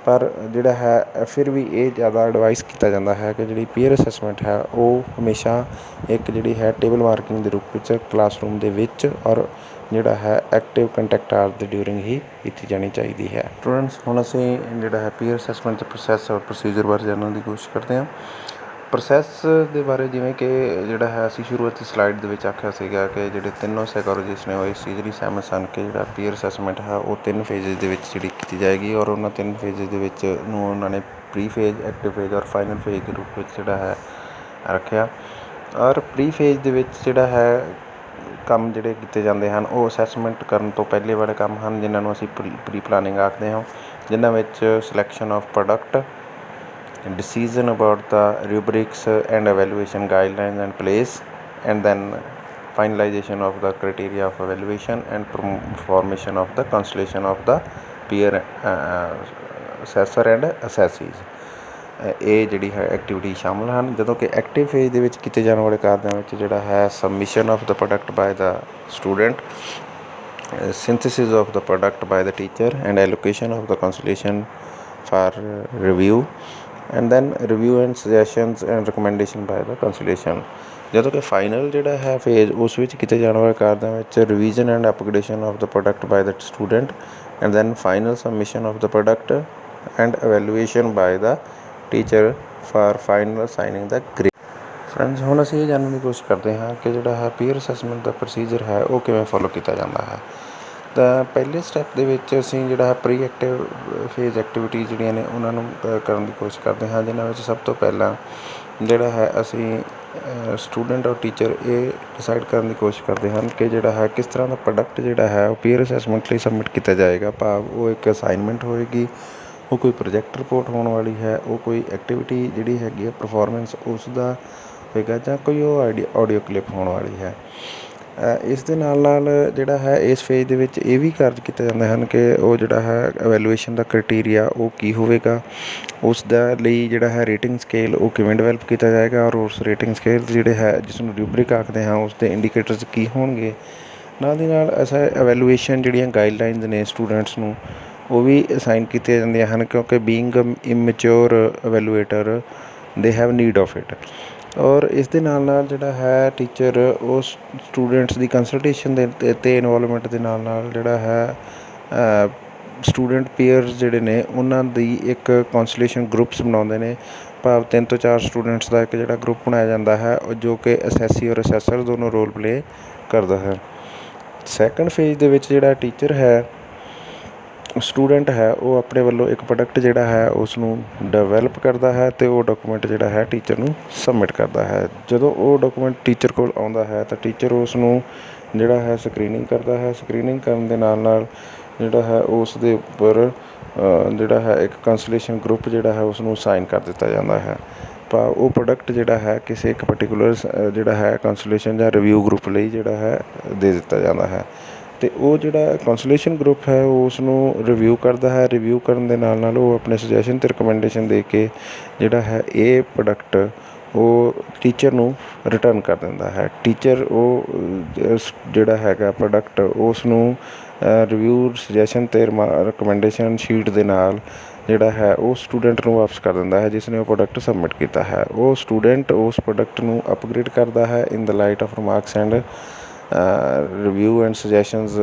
ਪਰ ਜਿਹੜਾ ਹੈ ਫਿਰ ਵੀ ਇਹ ਜ਼ਿਆਦਾ ਐਡਵਾਈਸ ਕੀਤਾ ਜਾਂਦਾ ਹੈ ਕਿ ਜਿਹੜੀ ਪੀਅਰ ਅਸੈਸਮੈਂਟ ਹੈ ਉਹ ਹਮੇਸ਼ਾ ਇੱਕ ਜਿਹੜੀ ਹੈ ਟੇਬਲ ਮਾਰਕਿੰਗ ਦੇ ਰੂਪ ਵਿੱਚ ਕਲਾਸਰੂਮ ਦੇ ਵਿੱਚ ਔਰ ਜਿਹੜਾ ਹੈ ਐਕਟਿਵ ਕੰਟੈਕਟ ਆਰ ਦੇ ਡਿਊਰਿੰਗ ਹੀ ਕੀਤੀ ਜਾਣੀ ਚਾਹੀਦੀ ਹੈ। ਸਟੂਡੈਂਟਸ, ਹੁਣ ਅਸੀਂ ਜਿਹੜਾ ਹੈ ਪੀਅਰ ਅਸੈਸਮੈਂਟ ਦੇ ਪ੍ਰੋਸੈਸ ਔਰ ਪ੍ਰੋਸੀਜਰ ਬਾਰੇ ਜਾਣਨ ਦੀ ਕੋਸ਼ਿਸ਼ ਕਰਦੇ ਹਾਂ। ਪ੍ਰੋਸੈਸ ਦੇ ਬਾਰੇ ਜਿਵੇਂ ਕਿ ਜਿਹੜਾ ਹੈ ਅਸੀਂ ਸ਼ੁਰੂਆਤੀ ਸਲਾਈਡ ਦੇ ਵਿੱਚ ਆਖਿਆ ਸੀਗਾ ਕਿ ਜਿਹੜੇ ਤਿੰਨੋਂ ਸਾਈਕੋਲੋਜਿਸਟ ਨੇ ਉਹ ਇਸ ਚੀਜ਼ ਲਈ ਸਹਿਮਤ ਸਨ ਕਿ ਜਿਹੜਾ ਪੀਅਰ ਅਸੈਸਮੈਂਟ ਹੈ ਉਹ 3 ਫੇਜ਼ਿਸ ਦੇ ਵਿੱਚ ਜਿਹੜੀ ਕੀਤੀ ਜਾਏਗੀ ਔਰ ਉਹਨਾਂ 3 ਫੇਜ਼ਿਸ ਦੇ ਵਿੱਚ ਨੂੰ ਉਹਨਾਂ ਨੇ ਪ੍ਰੀ ਫੇਜ਼, ਐਕਟਿਵ ਫੇਜ਼ ਔਰ ਫਾਈਨਲ ਫੇਜ਼ ਦੇ ਰੂਪ ਵਿੱਚ ਜਿਹੜਾ ਹੈ ਰੱਖਿਆ। ਔਰ ਪ੍ਰੀ ਫੇਜ਼ ਦੇ ਵਿੱਚ ਜਿਹੜਾ ਹੈ ਕੰਮ ਜਿਹੜੇ ਕੀਤੇ ਜਾਂਦੇ ਹਨ ਉਹ ਅਸੈਸਮੈਂਟ ਕਰਨ ਤੋਂ ਪਹਿਲੇ ਵਾਲੇ ਕੰਮ ਹਨ, ਜਿਨ੍ਹਾਂ ਨੂੰ ਅਸੀਂ ਪ੍ਰੀ ਪਲਾਨਿੰਗ ਆਖਦੇ ਹਾਂ, ਜਿਨ੍ਹਾਂ ਵਿੱਚ selection of product, decision about the rubrics and evaluation guidelines and place, and then finalization of the criteria of evaluation and formation of the constellation of the peer assessor and assessees। ਇਹ ਜਿਹੜੀ ਹੈ activity ਸ਼ਾਮਲ ਹਨ। ਜਦੋਂ ਕਿ active phase ਦੇ ਵਿੱਚ ਕੀਤੇ ਜਾਣ ਵਾਲੇ ਕਾਰਜਾਂ ਵਿੱਚ ਜਿਹੜਾ ਹੈ submission of the product by the student, synthesis of the product by the teacher and allocation of the constellation for review, and then review and suggestions and recommendation by the constellation। ਜਦੋਂ ਕਿ final ਜਿਹੜਾ ਹੈ phase ਉਸ ਵਿੱਚ ਕੀਤੇ ਜਾਣ ਵਾਲੇ ਕਾਰਜਾਂ ਵਿੱਚ revision and upgradation of the product by the student, and then final submission of the product and evaluation by the teacher for final assigning the grade. Friends, ਹੁਣ ਅਸੀਂ ਇਹ ਜਾਣਨ ਦੀ ਕੋਸ਼ਿਸ਼ ਕਰਦੇ ਹਾਂ ਕਿ ਜਿਹੜਾ ਹੈ ਪੀਅਰ ਅਸੈਸਮੈਂਟ ਦਾ ਪ੍ਰੋਸੀਜਰ ਹੈ ਉਹ ਕਿਵੇਂ ਫੋਲੋ ਕੀਤਾ ਜਾਂਦਾ ਹੈ। ਤਾਂ ਪਹਿਲੇ ਸਟੈਪ ਦੇ ਵਿੱਚ ਅਸੀਂ ਜਿਹੜਾ ਹੈ ਪ੍ਰੀ ਐਕਟਿਵ ਫੇਜ਼ ਐਕਟੀਵਿਟੀ ਜਿਹੜੀਆਂ ਨੇ ਉਹਨਾਂ ਨੂੰ ਕਰਨ ਦੀ ਕੋਸ਼ਿਸ਼ ਕਰਦੇ ਹਾਂ, ਜਿਨ੍ਹਾਂ ਵਿੱਚ ਸਭ ਤੋਂ ਪਹਿਲਾਂ ਜਿਹੜਾ ਹੈ ਅਸੀਂ ਸਟੂਡੈਂਟ ਔਰ ਟੀਚਰ ਇਹ ਡਿਸਾਈਡ ਕਰਨ ਦੀ ਕੋਸ਼ਿਸ਼ ਕਰਦੇ ਹਨ ਕਿ ਜਿਹੜਾ ਹੈ ਕਿਸ ਤਰ੍ਹਾਂ ਦਾ ਪ੍ਰੋਡਕਟ ਜਿਹੜਾ ਹੈ ਉਹ ਪੀਅਰ ਅਸੈਸਮੈਂਟ ਲਈ ਸਬਮਿਟ ਕੀਤਾ ਜਾਏਗਾ। ਭਾਵ ਉਹ ਇੱਕ ਅਸਾਈਨਮੈਂਟ ਹੋਏਗੀ, ਉਹ ਕੋਈ ਪ੍ਰੋਜੈਕਟ ਰਿਪੋਰਟ ਹੋਣ ਵਾਲੀ ਹੈ, ਉਹ ਕੋਈ ਐਕਟੀਵਿਟੀ ਜਿਹੜੀ ਹੈਗੀ ਹੈ ਪਰਫੋਰਮੈਂਸ ਉਸ ਦਾ ਹੋਏਗਾ, ਜਾਂ ਕੋਈ ਉਹ ਆਡੀਓ ਕਲਿੱਪ ਹੋਣ ਵਾਲੀ ਹੈ। ਇਸ ਦੇ ਨਾਲ ਨਾਲ ਜਿਹੜਾ ਹੈ ਇਸ ਫੇਜ਼ ਦੇ ਵਿੱਚ ਇਹ ਵੀ ਕਾਰਜ ਕੀਤੇ ਜਾਂਦੇ ਹਨ ਕਿ ਉਹ ਜਿਹੜਾ ਹੈ ਐਵੈਲੂਏਸ਼ਨ ਦਾ ਕ੍ਰਾਈਟੀਰੀਆ ਉਹ ਕੀ ਹੋਵੇਗਾ, ਉਸ ਦਾ ਲਈ ਜਿਹੜਾ ਹੈ ਰੇਟਿੰਗ ਸਕੇਲ ਉਹ ਕਿਵੇਂ ਡਿਵੈਲਪ ਕੀਤਾ ਜਾਏਗਾ, ਔਰ ਉਸ ਰੇਟਿੰਗ ਸਕੇਲ ਜਿਹੜੇ ਹੈ ਜਿਸ ਨੂੰ ਰੂਬਰਿਕ ਆਖਦੇ ਹਾਂ ਉਸ ਦੇ ਇੰਡੀਕੇਟਰਸ ਕੀ ਹੋਣਗੇ। ਨਾਲ ਦੀ ਨਾਲ ਐਸਾ ਐਵੈਲੂਏਸ਼ਨ ਜਿਹੜੀਆਂ ਗਾਈਡਲਾਈਨਸ ਨੇ ਸਟੂਡੈਂਟਸ ਨੂੰ ਉਹ ਵੀ ਅਸਾਈਨ ਕੀਤੀਆਂ ਜਾਂਦੀਆਂ ਹਨ, ਕਿਉਂਕਿ being ਇਮੈਚਿਓਰ ਐਵੈਲੂਏਟਰ they have need of it. ਔਰ ਇਸ ਦੇ ਨਾਲ ਨਾਲ ਜਿਹੜਾ ਹੈ ਟੀਚਰ ਉਸ ਸਟੂਡੈਂਟਸ ਦੀ ਕੰਸਲਟੇਸ਼ਨ ਦੇ ਅਤੇ ਇਨਵੋਲਵਮੈਂਟ ਦੇ ਨਾਲ ਨਾਲ ਜਿਹੜਾ ਹੈ ਸਟੂਡੈਂਟ ਪੀਅਰਸ ਜਿਹੜੇ ਨੇ ਉਹਨਾਂ ਦੀ ਇੱਕ ਕੌਂਸਲੇਸ਼ਨ ਗਰੁੱਪਸ ਬਣਾਉਂਦੇ ਨੇ। ਭਾਵ 3 ਤੋਂ 4 ਸਟੂਡੈਂਟਸ ਦਾ ਇੱਕ ਜਿਹੜਾ ਗਰੁੱਪ ਬਣਾਇਆ ਜਾਂਦਾ ਹੈ ਜੋ ਕਿ ਅਸੈਸੀ ਔਰ ਅਸੈਸਰ ਦੋਨੋਂ ਰੋਲ ਪਲੇ ਕਰਦਾ ਹੈ। ਸੈਕਿੰਡ ਫੇਜ਼ ਦੇ ਵਿੱਚ ਜਿਹੜਾ ਟੀਚਰ ਹੈ, ਸਟੂਡੈਂਟ ਹੈ, ਉਹ ਆਪਣੇ ਵੱਲੋਂ ਇੱਕ ਪ੍ਰੋਡਕਟ ਜਿਹੜਾ ਹੈ ਉਸ ਨੂੰ ਡਿਵੈਲਪ ਕਰਦਾ ਹੈ ਅਤੇ ਉਹ ਡਾਕੂਮੈਂਟ ਜਿਹੜਾ ਹੈ ਟੀਚਰ ਨੂੰ ਸਬਮਿਟ ਕਰਦਾ ਹੈ। ਜਦੋਂ ਉਹ ਡਾਕੂਮੈਂਟ ਟੀਚਰ ਕੋਲ ਆਉਂਦਾ ਹੈ ਤਾਂ ਟੀਚਰ ਉਸ ਨੂੰ ਜਿਹੜਾ ਹੈ ਸਕਰੀਨਿੰਗ ਕਰਦਾ ਹੈ। ਸਕਰੀਨਿੰਗ ਕਰਨ ਦੇ ਨਾਲ ਨਾਲ ਜਿਹੜਾ ਹੈ ਉਸ ਦੇ ਉੱਪਰ ਜਿਹੜਾ ਹੈ ਇੱਕ ਕੰਸਲੇਸ਼ਨ ਗਰੁੱਪ ਜਿਹੜਾ ਹੈ ਉਸ ਨੂੰ ਅਸਾਈਨ ਕਰ ਦਿੱਤਾ ਜਾਂਦਾ ਹੈ। ਭਾਵ ਉਹ ਪ੍ਰੋਡਕਟ ਜਿਹੜਾ ਹੈ ਕਿਸੇ ਇੱਕ ਪਰਟੀਕੂਲਰ ਜਿਹੜਾ ਹੈ ਕੰਸਲੇਸ਼ਨ ਜਾਂ ਰਿਵਿਊ ਗਰੁੱਪ ਲਈ ਜਿਹੜਾ ਹੈ ਦੇ ਦਿੱਤਾ ਜਾਂਦਾ ਹੈ, ਅਤੇ ਉਹ ਜਿਹੜਾ ਕੰਸਲੇਸ਼ਨ ਗਰੁੱਪ ਹੈ ਉਹ ਉਸ ਨੂੰ ਰਿਵਿਊ ਕਰਦਾ ਹੈ। ਰਿਵਿਊ ਕਰਨ ਦੇ ਨਾਲ ਨਾਲ ਉਹ ਆਪਣੇ ਸੁਜੈਸ਼ਨ ਅਤੇ ਰਿਕਮੈਂਡੇਸ਼ਨ ਦੇ ਕੇ ਜਿਹੜਾ ਹੈ ਇਹ ਪ੍ਰੋਡਕਟ ਉਹ ਟੀਚਰ ਨੂੰ ਰਿਟਰਨ ਕਰ ਦਿੰਦਾ ਹੈ। ਟੀਚਰ ਉਹ ਜਿਹੜਾ ਹੈਗਾ ਪ੍ਰੋਡਕਟ ਉਸ ਨੂੰ ਰਿਵਿਊ ਸੁਜੈਸ਼ਨ ਅਤੇ ਰਿਕਮੈਂਡੇਸ਼ਨ ਸ਼ੀਟ ਦੇ ਨਾਲ ਜਿਹੜਾ ਹੈ ਉਹ ਸਟੂਡੈਂਟ ਨੂੰ ਵਾਪਸ ਕਰ ਦਿੰਦਾ ਹੈ ਜਿਸ ਨੇ ਉਹ ਪ੍ਰੋਡਕਟ ਸਬਮਿਟ ਕੀਤਾ ਹੈ। ਉਹ ਸਟੂਡੈਂਟ ਉਸ ਪ੍ਰੋਡਕਟ ਨੂੰ ਅਪਗ੍ਰੇਡ ਕਰਦਾ ਹੈ in the light of remarks and review and suggestions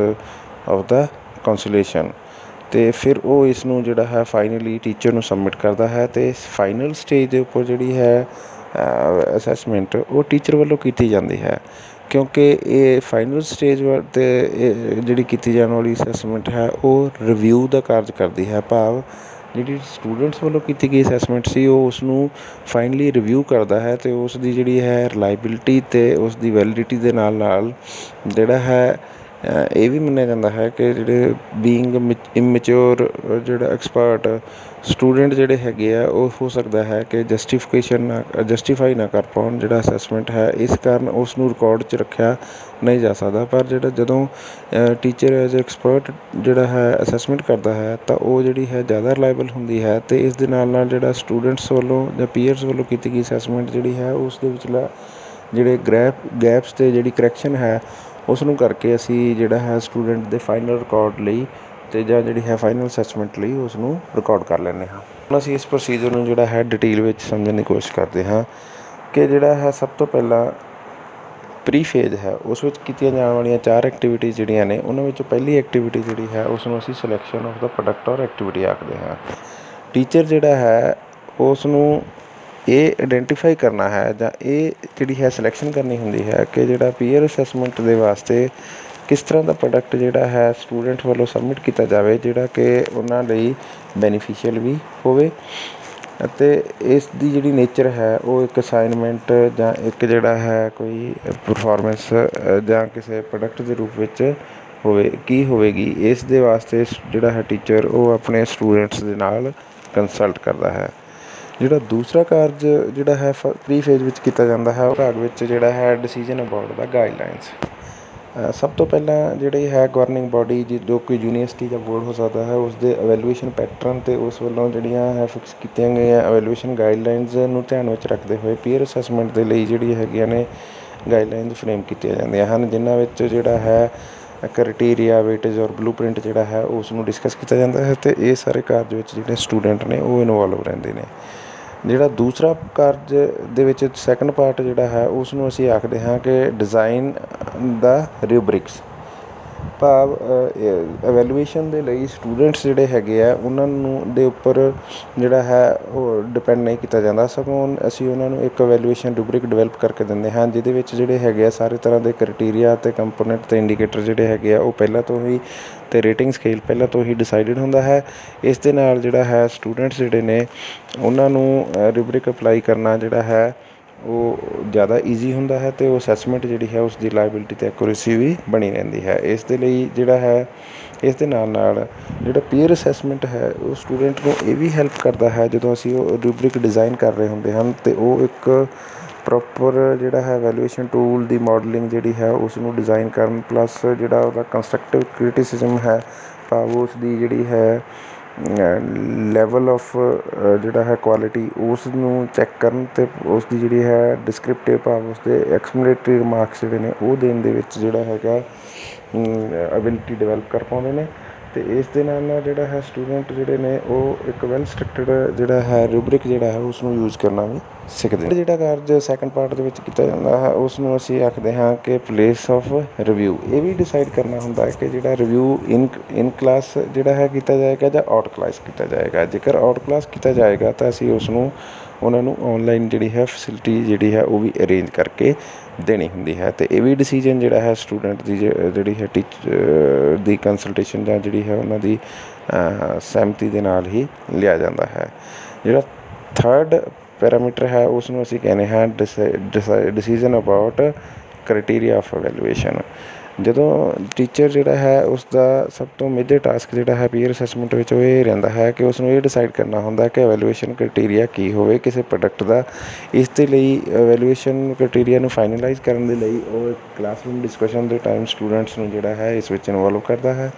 of the consultation, ਅਤੇ ਫਿਰ ਉਹ ਇਸ ਨੂੰ ਜਿਹੜਾ ਹੈ ਫਾਈਨਲੀ ਟੀਚਰ ਨੂੰ ਸਬਮਿਟ ਕਰਦਾ ਹੈ। ਅਤੇ ਫਾਈਨਲ ਸਟੇਜ ਦੇ ਉੱਪਰ ਜਿਹੜੀ ਹੈ ਅਸੈਸਮੈਂਟ ਉਹ ਟੀਚਰ ਵੱਲੋਂ ਕੀਤੀ ਜਾਂਦੀ ਹੈ, ਕਿਉਂਕਿ ਇਹ ਫਾਈਨਲ ਸਟੇਜ 'ਤੇ ਜਿਹੜੀ ਕੀਤੀ ਜਾਣ ਵਾਲੀ ਅਸੈਸਮੈਂਟ ਹੈ ਉਹ ਰਿਵਿਊ ਦਾ ਕਾਰਜ ਕਰਦੀ ਹੈ। ਭਾਵ ਜਿਹੜੀ ਸਟੂਡੈਂਟਸ ਵੱਲੋਂ ਕੀਤੀ ਗਈ ਅਸੈਸਮੈਂਟ ਸੀ ਉਹ ਉਸ ਨੂੰ ਫਾਈਨਲੀ ਰਿਵਿਊ ਕਰਦਾ ਹੈ ਅਤੇ ਉਸ ਦੀ ਜਿਹੜੀ ਹੈ ਰਿਲਾਈਬਿਲਿਟੀ ਅਤੇ ਉਸ ਦੀ ਵੈਲਿਡਿਟੀ ਦੇ ਨਾਲ ਨਾਲ ਜਿਹੜਾ ਹੈ ਇਹ ਵੀ ਮੰਨਿਆ ਜਾਂਦਾ ਹੈ ਕਿ ਜਿਹੜੇ ਬੀਇੰਗ ਇਮੈਚਿਓਰ ਜਿਹੜਾ ਐਕਸਪਰਟ ਸਟੂਡੈਂਟ ਜਿਹੜੇ ਹੈਗੇ ਆ, ਉਹ ਹੋ ਸਕਦਾ ਹੈ ਕਿ ਜਸਟੀਫਾਈ ਨਾ ਕਰ ਪਾਉਣ ਜਿਹੜਾ ਅਸੈਸਮੈਂਟ ਹੈ, ਇਸ ਕਾਰਨ ਉਸ ਨੂੰ ਰਿਕਾਰਡ 'ਚ ਰੱਖਿਆ ਨਹੀਂ ਜਾ ਸਕਦਾ। ਪਰ ਜਦੋਂ ਟੀਚਰ ਐਜ਼ ਐਕਸਪਰਟ ਜਿਹੜਾ ਹੈ ਅਸੈਸਮੈਂਟ ਕਰਦਾ ਹੈ, ਤਾਂ ਉਹ ਜਿਹੜੀ ਹੈ ਜ਼ਿਆਦਾ ਰਿਲਾਏਬਲ ਹੁੰਦੀ ਹੈ, ਅਤੇ ਇਸ ਦੇ ਨਾਲ ਜਿਹੜਾ ਸਟੂਡੈਂਟਸ ਵੱਲੋਂ ਜਾਂ ਪੀਅਰਸ ਵੱਲੋਂ ਕੀਤੀ ਗਈ ਅਸੈਸਮੈਂਟ ਜਿਹੜੀ ਹੈ, ਉਸ ਦੇ ਵਿਚਲਾ ਜਿਹੜੇ ਗੈਪਸ 'ਤੇ ਜਿਹੜੀ ਕਰੈਕਸ਼ਨ ਹੈ, ਉਸ ਨੂੰ ਕਰਕੇ ਅਸੀਂ ਜਿਹੜਾ ਹੈ ਸਟੂਡੈਂਟ ਦੇ ਫਾਈਨਲ ਰਿਕਾਰਡ ਲਈ ਅਤੇ ਜਾਂ ਜਿਹੜੀ ਹੈ ਫਾਈਨਲ ਅਸੈਸਮੈਂਟ ਲਈ ਉਸ ਨੂੰ ਰਿਕਾਰਡ ਕਰ ਲੈਂਦੇ ਹਾਂ। ਹੁਣ ਅਸੀਂ ਇਸ ਪ੍ਰੋਸੀਜਰ ਨੂੰ ਜਿਹੜਾ ਹੈ ਡਿਟੇਲ ਵਿੱਚ ਸਮਝਣ ਦੀ ਕੋਸ਼ਿਸ਼ ਕਰਦੇ ਹਾਂ ਕਿ ਜਿਹੜਾ ਹੈ ਸਭ ਤੋਂ ਪਹਿਲਾਂ ਪ੍ਰੀ ਫੇਜ਼ ਹੈ, ਉਸ ਵਿੱਚ ਕੀਤੀਆਂ ਜਾਣ ਵਾਲੀਆਂ 4 ਐਕਟੀਵਿਟੀਜ਼ ਜਿਹੜੀਆਂ ਨੇ, ਉਹਨਾਂ ਵਿੱਚੋਂ ਪਹਿਲੀ ਐਕਟੀਵਿਟੀ ਜਿਹੜੀ ਹੈ ਉਸ ਨੂੰ ਅਸੀਂ ਸਿਲੈਕਸ਼ਨ ਆਫ ਦਾ ਪ੍ਰੋਡਕਟ ਔਰ ਐਕਟੀਵਿਟੀ ਆਖਦੇ ਹਾਂ। ਟੀਚਰ ਜਿਹੜਾ ਹੈ ਉਸ ਨੂੰ ਇਹ ਆਈਡੈਂਟੀਫਾਈ ਕਰਨਾ ਹੈ ਜਾਂ ਇਹ ਜਿਹੜੀ ਹੈ ਸਿਲੈਕਸ਼ਨ ਕਰਨੀ ਹੁੰਦੀ ਹੈ ਕਿ ਜਿਹੜਾ ਪੀਅਰ ਅਸੈਸਮੈਂਟ ਦੇ ਵਾਸਤੇ ਕਿਸ ਤਰ੍ਹਾਂ ਦਾ ਪ੍ਰੋਡਕਟ ਜਿਹੜਾ ਹੈ ਸਟੂਡੈਂਟ ਵੱਲੋਂ ਸਬਮਿਟ ਕੀਤਾ ਜਾਵੇ, ਜਿਹੜਾ ਕਿ ਉਹਨਾਂ ਲਈ ਬੈਨੀਫੀਸ਼ੀਅਲ ਵੀ ਹੋਵੇ, ਅਤੇ ਇਸ ਦੀ ਜਿਹੜੀ ਨੇਚਰ ਹੈ ਉਹ ਇੱਕ ਅਸਾਈਨਮੈਂਟ ਜਾਂ ਇੱਕ ਜਿਹੜਾ ਹੈ ਕੋਈ ਪਰਫੋਰਮੈਂਸ ਜਾਂ ਕਿਸੇ ਪ੍ਰੋਡਕਟ ਦੇ ਰੂਪ ਵਿੱਚ ਕੀ ਹੋਵੇਗੀ। ਇਸ ਦੇ ਵਾਸਤੇ ਜਿਹੜਾ ਹੈ ਟੀਚਰ ਉਹ ਆਪਣੇ ਸਟੂਡੈਂਟਸ ਦੇ ਨਾਲ ਕੰਸਲਟ ਕਰਦਾ ਹੈ। ਜਿਹੜਾ ਦੂਸਰਾ ਕਾਰਜ ਜਿਹੜਾ ਹੈ ਪ੍ਰੀ ਫੇਜ਼ ਵਿੱਚ ਕੀਤਾ ਜਾਂਦਾ ਹੈ, ਉਹ ਭਾਗ ਵਿੱਚ ਜਿਹੜਾ ਹੈ ਡਿਸੀਜਨ ਅਬਾਊਟ ਦਾ ਗਾਈਡਲਾਈਨਸ। ਸਭ ਤੋਂ ਪਹਿਲਾਂ ਜਿਹੜੀ ਹੈ ਗਵਰਨਿੰਗ ਬਾਡੀ ਜੋ ਕੋਈ ਯੂਨੀਵਰਸਿਟੀ ਜਾਂ ਬੋਰਡ ਹੋ ਸਕਦਾ ਹੈ, ਉਸ ਦੇ ਅਵੈਲੂਏਸ਼ਨ ਪੈਟਰਨ ਅਤੇ ਉਸ ਵੱਲੋਂ ਜਿਹੜੀਆਂ ਹੈ ਫਿਕਸ ਕੀਤੀਆਂ ਗਈਆਂ ਅਵੈਲੂਏਸ਼ਨ ਗਾਈਡਲਾਈਨਜ਼ ਨੂੰ ਧਿਆਨ ਵਿੱਚ ਰੱਖਦੇ ਹੋਏ ਪੀਅਰ ਅਸੈਸਮੈਂਟ ਦੇ ਲਈ ਜਿਹੜੀਆਂ ਹੈਗੀਆਂ ਨੇ ਗਾਈਡਲਾਈਨਜ਼ ਫਰੇਮ ਕੀਤੀਆਂ ਜਾਂਦੀਆਂ ਹਨ, ਜਿਨ੍ਹਾਂ ਵਿੱਚ ਜਿਹੜਾ ਹੈ ਕ੍ਰਾਈਟੀਰੀਆ, ਵੇਟੇਜ ਔਰ ਬਲੂ ਪ੍ਰਿੰਟ ਜਿਹੜਾ ਹੈ ਉਸ ਨੂੰ ਡਿਸਕਸ ਕੀਤਾ ਜਾਂਦਾ ਹੈ, ਅਤੇ ਇਹ ਸਾਰੇ ਕਾਰਜ ਵਿੱਚ ਜਿਹੜੇ ਸਟੂਡੈਂਟ ਨੇ ਉਹ ਇਨਵੋਲਵ ਰਹਿੰਦੇ ਨੇ। ਜਿਹੜਾ ਦੂਸਰਾ ਕਾਰਜ ਦੇ ਵਿੱਚ ਸੈਕੰਡ ਪਾਰਟ ਜਿਹੜਾ ਹੈ ਉਸ ਨੂੰ ਅਸੀਂ ਆਖਦੇ ਹਾਂ ਕਿ ਡਿਜ਼ਾਈਨ ਦਾ ਰਿਊਬਰਿਕਸ, ਭਾਵ ਐਵੈਲੂਏਸ਼ਨ ਦੇ ਲਈ ਸਟੂਡੈਂਟਸ ਜਿਹੜੇ ਹੈਗੇ ਆ ਉਹਨਾਂ ਨੂੰ ਦੇ ਉੱਪਰ ਜਿਹੜਾ ਹੈ ਉਹ ਡਿਪੈਂਡ ਨਹੀਂ ਕੀਤਾ ਜਾਂਦਾ, ਸਗੋਂ ਅਸੀਂ ਉਹਨਾਂ ਨੂੰ ਇੱਕ ਐਵੈਲੂਏਸ਼ਨ ਰੂਬਰਿਕ ਡਿਵੈਲਪ ਕਰਕੇ ਦਿੰਦੇ ਹਾਂ, ਜਿਹਦੇ ਵਿੱਚ ਜਿਹੜੇ ਹੈਗੇ ਆ ਸਾਰੇ ਤਰ੍ਹਾਂ ਦੇ ਕ੍ਰਾਈਟੀਰੀਆ ਅਤੇ ਕੰਪੋਨੈਂਟ ਅਤੇ ਇੰਡੀਕੇਟਰ ਜਿਹੜੇ ਹੈਗੇ ਆ ਉਹ ਪਹਿਲਾਂ ਤੋਂ ਹੀ, ਅਤੇ ਰੇਟਿੰਗ ਸਕੇਲ ਪਹਿਲਾਂ ਤੋਂ ਹੀ ਡਿਸਾਈਡਡ ਹੁੰਦਾ ਹੈ। ਇਸ ਦੇ ਨਾਲ ਜਿਹੜਾ ਹੈ ਸਟੂਡੈਂਟਸ ਜਿਹੜੇ ਨੇ ਉਹਨਾਂ ਨੂੰ ਰੂਬਰਿਕ ਅਪਲਾਈ ਕਰਨਾ ਜਿਹੜਾ ਹੈ ਉਹ ਜ਼ਿਆਦਾ ਈਜ਼ੀ ਹੁੰਦਾ ਹੈ, ਅਤੇ ਉਹ ਅਸੈਸਮੈਂਟ ਜਿਹੜੀ ਹੈ ਉਸ ਦੀ ਰਿਲਾਇਬਿਲਿਟੀ ਅਤੇ ਐਕੂਰੇਸੀ ਵੀ ਬਣੀ ਰਹਿੰਦੀ ਹੈ। ਇਸ ਦੇ ਲਈ ਜਿਹੜਾ ਹੈ ਇਸ ਦੇ ਨਾਲ ਜਿਹੜਾ ਪੀਅਰ ਅਸੈਸਮੈਂਟ ਹੈ ਉਹ ਸਟੂਡੈਂਟ ਨੂੰ ਇਹ ਵੀ ਹੈਲਪ ਕਰਦਾ ਹੈ ਜਦੋਂ ਅਸੀਂ ਉਹ ਰੂਬਰਿਕ ਡਿਜ਼ਾਈਨ ਕਰ ਰਹੇ ਹੁੰਦੇ ਹਨ, ਅਤੇ ਉਹ ਇੱਕ ਪ੍ਰੋਪਰ ਜਿਹੜਾ ਹੈ ਵੈਲੂਏਸ਼ਨ ਟੂਲ ਦੀ ਮਾਡਲਿੰਗ ਜਿਹੜੀ ਹੈ ਉਸ ਨੂੰ ਡਿਜ਼ਾਈਨ ਕਰਨ, ਪਲੱਸ ਜਿਹੜਾ ਉਹਦਾ ਕੰਸਟਰਕਟਿਵ ਕ੍ਰਿਟਿਸਿਜ਼ਮ ਹੈ, ਭਾਵ ਉਸ ਦੀ ਜਿਹੜੀ ਹੈ ਲੈਵਲ ਆਫ ਜਿਹੜਾ ਹੈ ਕੁਆਲਿਟੀ ਉਸ ਨੂੰ ਚੈੱਕ ਕਰਨ, ਅਤੇ ਉਸ ਦੀ ਜਿਹੜੀ ਹੈ ਡਿਸਕ੍ਰਿਪਟਿਵ ਭਾਵ ਉਸਦੇ ਐਕਸਪਲੇਨੇਟਰੀ ਰਿਮਾਰਕਸ ਜਿਹੜੇ ਨੇ ਉਹ ਦੇਣ ਦੇ ਵਿੱਚ ਜਿਹੜਾ ਹੈਗਾ ਐਬਿਲਿਟੀ ਡਿਵੈਲਪ ਕਰ ਪਾਉਂਦੇ ਨੇ। ਅਤੇ ਇਸ ਦੇ ਨਾਲ ਜਿਹੜਾ ਹੈ ਸਟੂਡੈਂਟ ਜਿਹੜੇ ਨੇ ਉਹ ਇੱਕ ਵੈਲ ਸਟਰਕਚਰਡ ਜਿਹੜਾ ਹੈ ਰੂਬਰਿਕ ਜਿਹੜਾ ਹੈ ਉਸ ਨੂੰ ਯੂਜ਼ ਕਰਨਾ ਵੀ ਸਿੱਖਦੇ। ਜਿਹੜਾ ਕਾਰਜ ਸੈਕੰਡ ਪਾਰਟ ਦੇ ਵਿੱਚ ਕੀਤਾ ਜਾਂਦਾ ਹੈ ਉਸ ਨੂੰ ਅਸੀਂ ਆਖਦੇ ਹਾਂ ਕਿ ਪਲੇਸ ਆਫ ਰਿਵਿਊ। ਇਹ ਵੀ ਡਿਸਾਈਡ ਕਰਨਾ ਹੁੰਦਾ ਹੈ ਕਿ ਜਿਹੜਾ ਰਿਵਿਊ ਇਨ ਕਲਾਸ ਜਿਹੜਾ ਹੈ ਕੀਤਾ ਜਾਏਗਾ ਜਾਂ ਆਊਟ ਕਲਾਸ ਕੀਤਾ ਜਾਏਗਾ। ਜੇਕਰ ਆਊਟ ਕਲਾਸ ਕੀਤਾ ਜਾਏਗਾ ਤਾਂ ਅਸੀਂ ਉਹਨਾਂ ਨੂੰ ਔਨਲਾਈਨ ਜਿਹੜੀ ਹੈ ਫੈਸਿਲਿਟੀ ਜਿਹੜੀ ਹੈ ਉਹ ਵੀ ਅਰੇਂਜ ਕਰਕੇ ਦੇਣੀ ਹੁੰਦੀ ਹੈ, ਅਤੇ ਇਹ ਵੀ ਡਿਸੀਜਨ ਜਿਹੜਾ ਹੈ ਸਟੂਡੈਂਟ ਦੀ ਜਿਹੜੀ ਹੈ ਟੀਚਰ ਦੀ ਕੰਸਲਟੇਸ਼ਨ ਜਾਂ ਜਿਹੜੀ ਹੈ ਉਹਨਾਂ ਦੀ ਸਹਿਮਤੀ ਦੇ ਨਾਲ ਹੀ ਲਿਆ ਜਾਂਦਾ ਹੈ। ਜਿਹੜਾ ਥਰਡ ਪੈਰਾਮੀਟਰ ਹੈ ਉਸ ਨੂੰ ਅਸੀਂ ਕਹਿੰਦੇ ਹਾਂ ਡਿਸੀਜ਼ਨ ਅਬਾਊਟ ਕ੍ਰਾਈਟੀਰੀਆ ਆਫ ਅਵੈਲੂਏਸ਼ਨ। ਜਦੋਂ ਟੀਚਰ ਜਿਹੜਾ ਹੈ ਉਸ ਦਾ ਸਭ ਤੋਂ ਮੇਜਰ ਟਾਸਕ ਜਿਹੜਾ ਹੈ ਪੀਅਰ ਅਸੈਸਮੈਂਟ ਵਿੱਚ ਉਹ ਇਹ ਰਹਿੰਦਾ ਹੈ ਕਿ ਉਸ ਨੂੰ ਇਹ ਡਿਸਾਈਡ ਕਰਨਾ ਹੁੰਦਾ ਕਿ ਅਵੈਲੂਏਸ਼ਨ ਕ੍ਰਾਈਟੀਰੀਆ ਕੀ ਹੋਵੇ ਕਿਸੇ ਪ੍ਰੋਡਕਟ ਦਾ। ਇਸ ਦੇ ਲਈ ਅਵੈਲੂਏਸ਼ਨ ਕ੍ਰਾਈਟੀਰੀਆ ਨੂੰ ਫਾਈਨਲਾਈਜ਼ ਕਰਨ ਦੇ ਲਈ ਉਹ ਕਲਾਸਰੂਮ ਡਿਸਕਸ਼ਨ ਦੇ ਟਾਈਮ ਸਟੂਡੈਂਟਸ ਨੂੰ ਜਿਹੜਾ ਹੈ ਇਸ ਵਿੱਚ ਇਨਵੋਲਵ ਕਰਦਾ ਹੈ,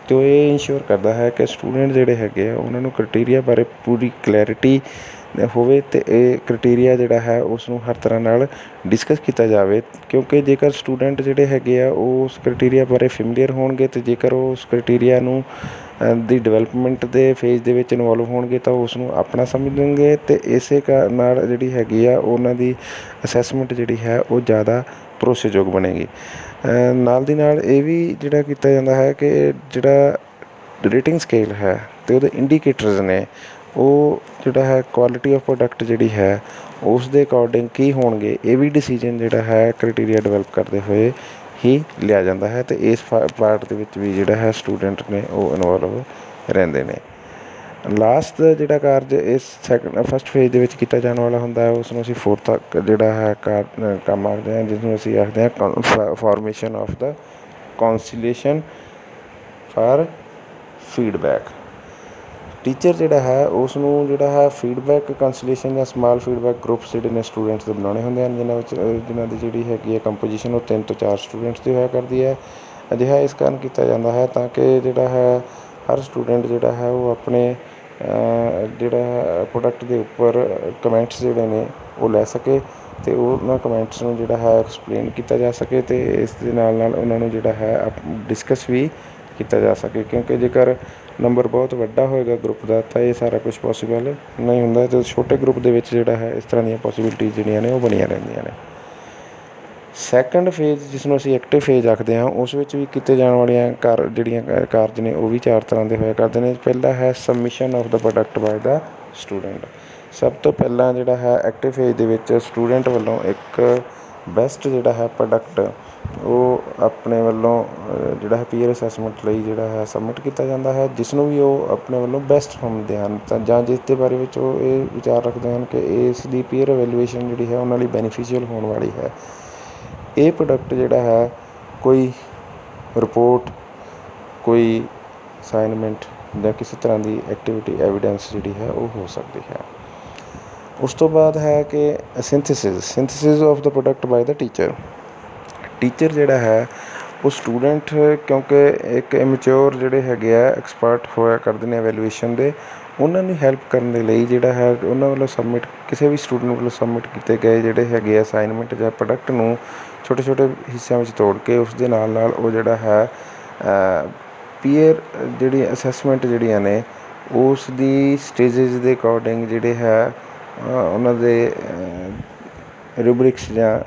ਅਤੇ ਉਹ ਇਹ ਇਨਸ਼ੋਰ ਕਰਦਾ ਹੈ ਕਿ ਸਟੂਡੈਂਟ ਜਿਹੜੇ ਹੈਗੇ ਆ ਉਹਨਾਂ ਨੂੰ ਕ੍ਰਾਈਟੀਰੀਆ ਬਾਰੇ ਪੂਰੀ ਕਲੈਰਿਟੀ ਹੋਵੇ, ਅਤੇ ਇਹ ਕ੍ਰਾਈਟੀਰੀਆ ਜਿਹੜਾ ਹੈ ਉਸ ਨੂੰ ਹਰ ਤਰ੍ਹਾਂ ਨਾਲ ਡਿਸਕਸ ਕੀਤਾ ਜਾਵੇ। ਕਿਉਂਕਿ ਜੇਕਰ ਸਟੂਡੈਂਟ ਜਿਹੜੇ ਹੈਗੇ ਆ ਉਹ ਉਸ ਕ੍ਰਾਈਟੀਰੀਆ ਬਾਰੇ ਫੈਮੀਲੀਅਰ ਹੋਣਗੇ, ਅਤੇ ਜੇਕਰ ਉਹ ਉਸ ਕ੍ਰਾਈਟੀਰੀਆ ਨੂੰ ਦੀ ਡਿਵੈਲਪਮੈਂਟ ਦੇ ਫੇਜ਼ ਦੇ ਵਿੱਚ ਇਨਵੋਲਵ ਹੋਣਗੇ ਤਾਂ ਉਸ ਨੂੰ ਆਪਣਾ ਸਮਝਣਗੇ, ਅਤੇ ਇਸੇ ਨਾਲ ਜਿਹੜੀ ਹੈਗੀ ਆ ਉਹਨਾਂ ਦੀ ਅਸੈਸਮੈਂਟ ਜਿਹੜੀ ਹੈ ਉਹ ਜ਼ਿਆਦਾ ਭਰੋਸੇਯੋਗ ਬਣੇਗੀ। ਨਾਲ ਦੀ ਨਾਲ ਇਹ ਵੀ ਜਿਹੜਾ ਕੀਤਾ ਜਾਂਦਾ ਹੈ ਕਿ ਜਿਹੜਾ ਰੇਟਿੰਗ ਸਕੇਲ ਹੈ ਅਤੇ ਉਹਦੇ ਇੰਡੀਕੇਟਰਸ ਨੇ ਉਹ ਜਿਹੜਾ ਹੈ ਕੁਆਲਿਟੀ ਆਫ ਪ੍ਰੋਡਕਟ ਜਿਹੜੀ ਹੈ ਉਸ ਦੇ ਅਕੋਰਡਿੰਗ ਕੀ ਹੋਣਗੇ, ਇਹ ਵੀ ਡਿਸੀਜਨ ਜਿਹੜਾ ਹੈ ਕ੍ਰਾਈਟੀਰੀਆ ਡਿਵੈਲਪ ਕਰਦੇ ਹੋਏ ਹੀ ਲਿਆ ਜਾਂਦਾ ਹੈ, ਅਤੇ ਇਸ ਪਾਰਟ ਦੇ ਵਿੱਚ ਵੀ ਜਿਹੜਾ ਹੈ ਸਟੂਡੈਂਟ ਨੇ ਉਹ ਇਨਵੋਲਵ ਰਹਿੰਦੇ ਨੇ। ਲਾਸਟ ਜਿਹੜਾ ਕਾਰਜ ਇਸ ਫਸਟ ਫੇਜ਼ ਦੇ ਵਿੱਚ ਕੀਤਾ ਜਾਣ ਵਾਲਾ ਹੁੰਦਾ ਹੈ ਉਸ ਨੂੰ ਅਸੀਂ ਫੋਰਥ ਜਿਹੜਾ ਹੈ ਕੰਮ ਆਖਦੇ ਹਾਂ, ਜਿਸ ਨੂੰ ਅਸੀਂ ਆਖਦੇ ਹਾਂ formation of the consultation for feedback. Teacher ਜਿਹੜਾ ਹੈ ਉਸ ਨੂੰ ਜਿਹੜਾ ਹੈ ਫੀਡਬੈਕ ਕੌਂਸਲੇਸ਼ਨ ਜਾਂ ਸਮਾਲ ਫੀਡਬੈਕ ਗਰੁੱਪਸ ਜਿਹੜੇ ਨੇ ਸਟੂਡੈਂਟਸ ਦੇ ਬਣਾਉਣੇ ਹੁੰਦੇ ਹਨ, ਜਿਨ੍ਹਾਂ ਦੀ ਜਿਹੜੀ ਹੈਗੀ ਹੈ ਕੰਪੋਜੀਸ਼ਨ ਉਹ 3 ਤੋਂ 4 ਸਟੂਡੈਂਟਸ ਦੀ ਹੋਇਆ ਕਰਦੀ ਹੈ। ਅਜਿਹਾ ਇਸ ਕਾਰਨ ਕੀਤਾ ਜਾਂਦਾ ਹੈ ਤਾਂ ਕਿ ਜਿਹੜਾ ਹੈ ਹਰ ਸਟੂਡੈਂਟ ਜਿਹੜਾ ਹੈ ਉਹ ਆਪਣੇ ਜਿਹੜਾ ਪ੍ਰੋਡਕਟ ਦੇ ਉੱਪਰ ਕਮੈਂਟਸ ਜਿਹੜੇ ਨੇ ਉਹ ਲੈ ਸਕੇ ਅਤੇ ਉਹਨਾਂ ਕਮੈਂਟਸ ਨੂੰ ਜਿਹੜਾ ਹੈ ਐਕਸਪਲੇਨ ਕੀਤਾ ਜਾ ਸਕੇ ਅਤੇ ਇਸ ਦੇ ਨਾਲ ਉਹਨਾਂ ਨੂੰ ਜਿਹੜਾ ਹੈ ਡਿਸਕਸ ਵੀ ਕੀਤਾ ਜਾ ਸਕੇ, ਕਿਉਂਕਿ ਜੇਕਰ ਨੰਬਰ ਬਹੁਤ ਵੱਡਾ ਹੋਏਗਾ ਗਰੁੱਪ ਦਾ ਤਾਂ ਇਹ ਸਾਰਾ ਕੁਛ ਪੋਸੀਬਲ ਨਹੀਂ ਹੁੰਦਾ। ਅਤੇ ਛੋਟੇ ਗਰੁੱਪ ਦੇ ਵਿੱਚ ਜਿਹੜਾ ਹੈ ਇਸ ਤਰ੍ਹਾਂ ਦੀਆਂ ਪੋਸੀਬਿਲਿਟੀਜ਼ ਜਿਹੜੀਆਂ ਨੇ ਉਹ ਬਣੀਆਂ ਰਹਿੰਦੀਆਂ ਨੇ। ਸੈਕੰਡ ਫੇਜ਼, ਜਿਸ ਨੂੰ ਅਸੀਂ ਐਕਟਿਵ ਫੇਜ਼ ਆਖਦੇ ਹਾਂ, ਉਸ ਵਿੱਚ ਵੀ ਕੀਤੇ ਜਾਣ ਵਾਲੀਆਂ ਕਾਰਜ ਨੇ ਉਹ ਵੀ 4 ਤਰ੍ਹਾਂ ਦੇ ਹੋਇਆ ਕਰਦੇ ਨੇ। ਪਹਿਲਾ ਹੈ submission of the product by the student. ਸਭ ਤੋਂ ਪਹਿਲਾਂ ਜਿਹੜਾ ਹੈ ਐਕਟਿਵ ਫੇਜ਼ ਦੇ ਵਿੱਚ ਸਟੂਡੈਂਟ ਵੱਲੋਂ ਇੱਕ ਬੈਸਟ ਜਿਹੜਾ ਹੈ ਪ੍ਰੋਡਕਟ ਉਹ ਆਪਣੇ ਵੱਲੋਂ ਜਿਹੜਾ ਹੈ ਪੀਅਰ ਅਸੈਸਮੈਂਟ ਲਈ ਜਿਹੜਾ ਹੈ ਸਬਮਿਟ ਕੀਤਾ ਜਾਂਦਾ ਹੈ, ਜਿਸ ਨੂੰ ਵੀ ਉਹ ਆਪਣੇ ਵੱਲੋਂ ਬੈਸਟ ਸਮਝਦੇ ਹਨ ਤਾਂ ਜਾਂ ਜਿਸ ਦੇ ਬਾਰੇ ਵਿੱਚ ਉਹ ਇਹ ਵਿਚਾਰ ਰੱਖਦੇ ਹਨ ਕਿ ਇਸ ਦੀ ਪੀਅਰ ਅਵੈਲੂਏਸ਼ਨ ਜਿਹੜੀ ਹੈ ਉਹਨਾਂ ਲਈ ਬੈਨੀਫੀਸ਼ੀਅਲ ਹੋਣ ਵਾਲੀ ਹੈ। ਇਹ ਪ੍ਰੋਡਕਟ ਜਿਹੜਾ ਹੈ ਕੋਈ ਰਿਪੋਰਟ, ਕੋਈ ਅਸਾਈਨਮੈਂਟ ਜਾਂ ਕਿਸੇ ਤਰ੍ਹਾਂ ਦੀ ਐਕਟੀਵਿਟੀ ਐਵੀਡੈਂਸ ਜਿਹੜੀ ਹੈ ਉਹ ਹੋ ਸਕਦੀ ਹੈ। ਉਸ ਤੋਂ ਬਾਅਦ ਹੈ ਕਿ synthesis of the product by the teacher. Teacher ਜਿਹੜਾ ਹੈ ਉਹ ਸਟੂਡੈਂਟ, ਕਿਉਂਕਿ ਇੱਕ ਇਮੈਚਿਓਰ ਜਿਹੜੇ ਹੈਗੇ ਆ ਐਕਸਪਰਟ ਹੋਇਆ ਕਰਦੇ ਨੇ ਐਵੈਲੂਏਸ਼ਨ ਦੇ, ਉਹਨਾਂ ਨੂੰ ਹੈਲਪ ਕਰਨ ਦੇ ਲਈ ਜਿਹੜਾ ਹੈ ਉਹਨਾਂ ਵੱਲੋਂ ਕਿਸੇ ਵੀ ਸਟੂਡੈਂਟ ਵੱਲੋਂ ਸਬਮਿਟ ਕੀਤੇ ਗਏ ਜਿਹੜੇ ਹੈਗੇ ਆ ਅਸਾਈਨਮੈਂਟ ਜਾਂ ਪ੍ਰੋਡਕਟ ਨੂੰ ਛੋਟੇ ਛੋਟੇ ਹਿੱਸਿਆਂ ਵਿੱਚ ਤੋੜ ਕੇ ਉਸ ਦੇ ਨਾਲ ਉਹ ਜਿਹੜਾ ਹੈ ਪੀਅਰ ਜਿਹੜੀ ਅਸੈਸਮੈਂਟ ਜਿਹੜੀਆਂ ਨੇ ਉਸ ਦੀ ਸਟੇਜਿਸ ਦੇ ਅਕੋਰਡਿੰਗ ਜਿਹੜੇ ਹੈ ਉਹਨਾਂ ਦੇ ਰੂਬਰਿਕਸ ਜਾਂ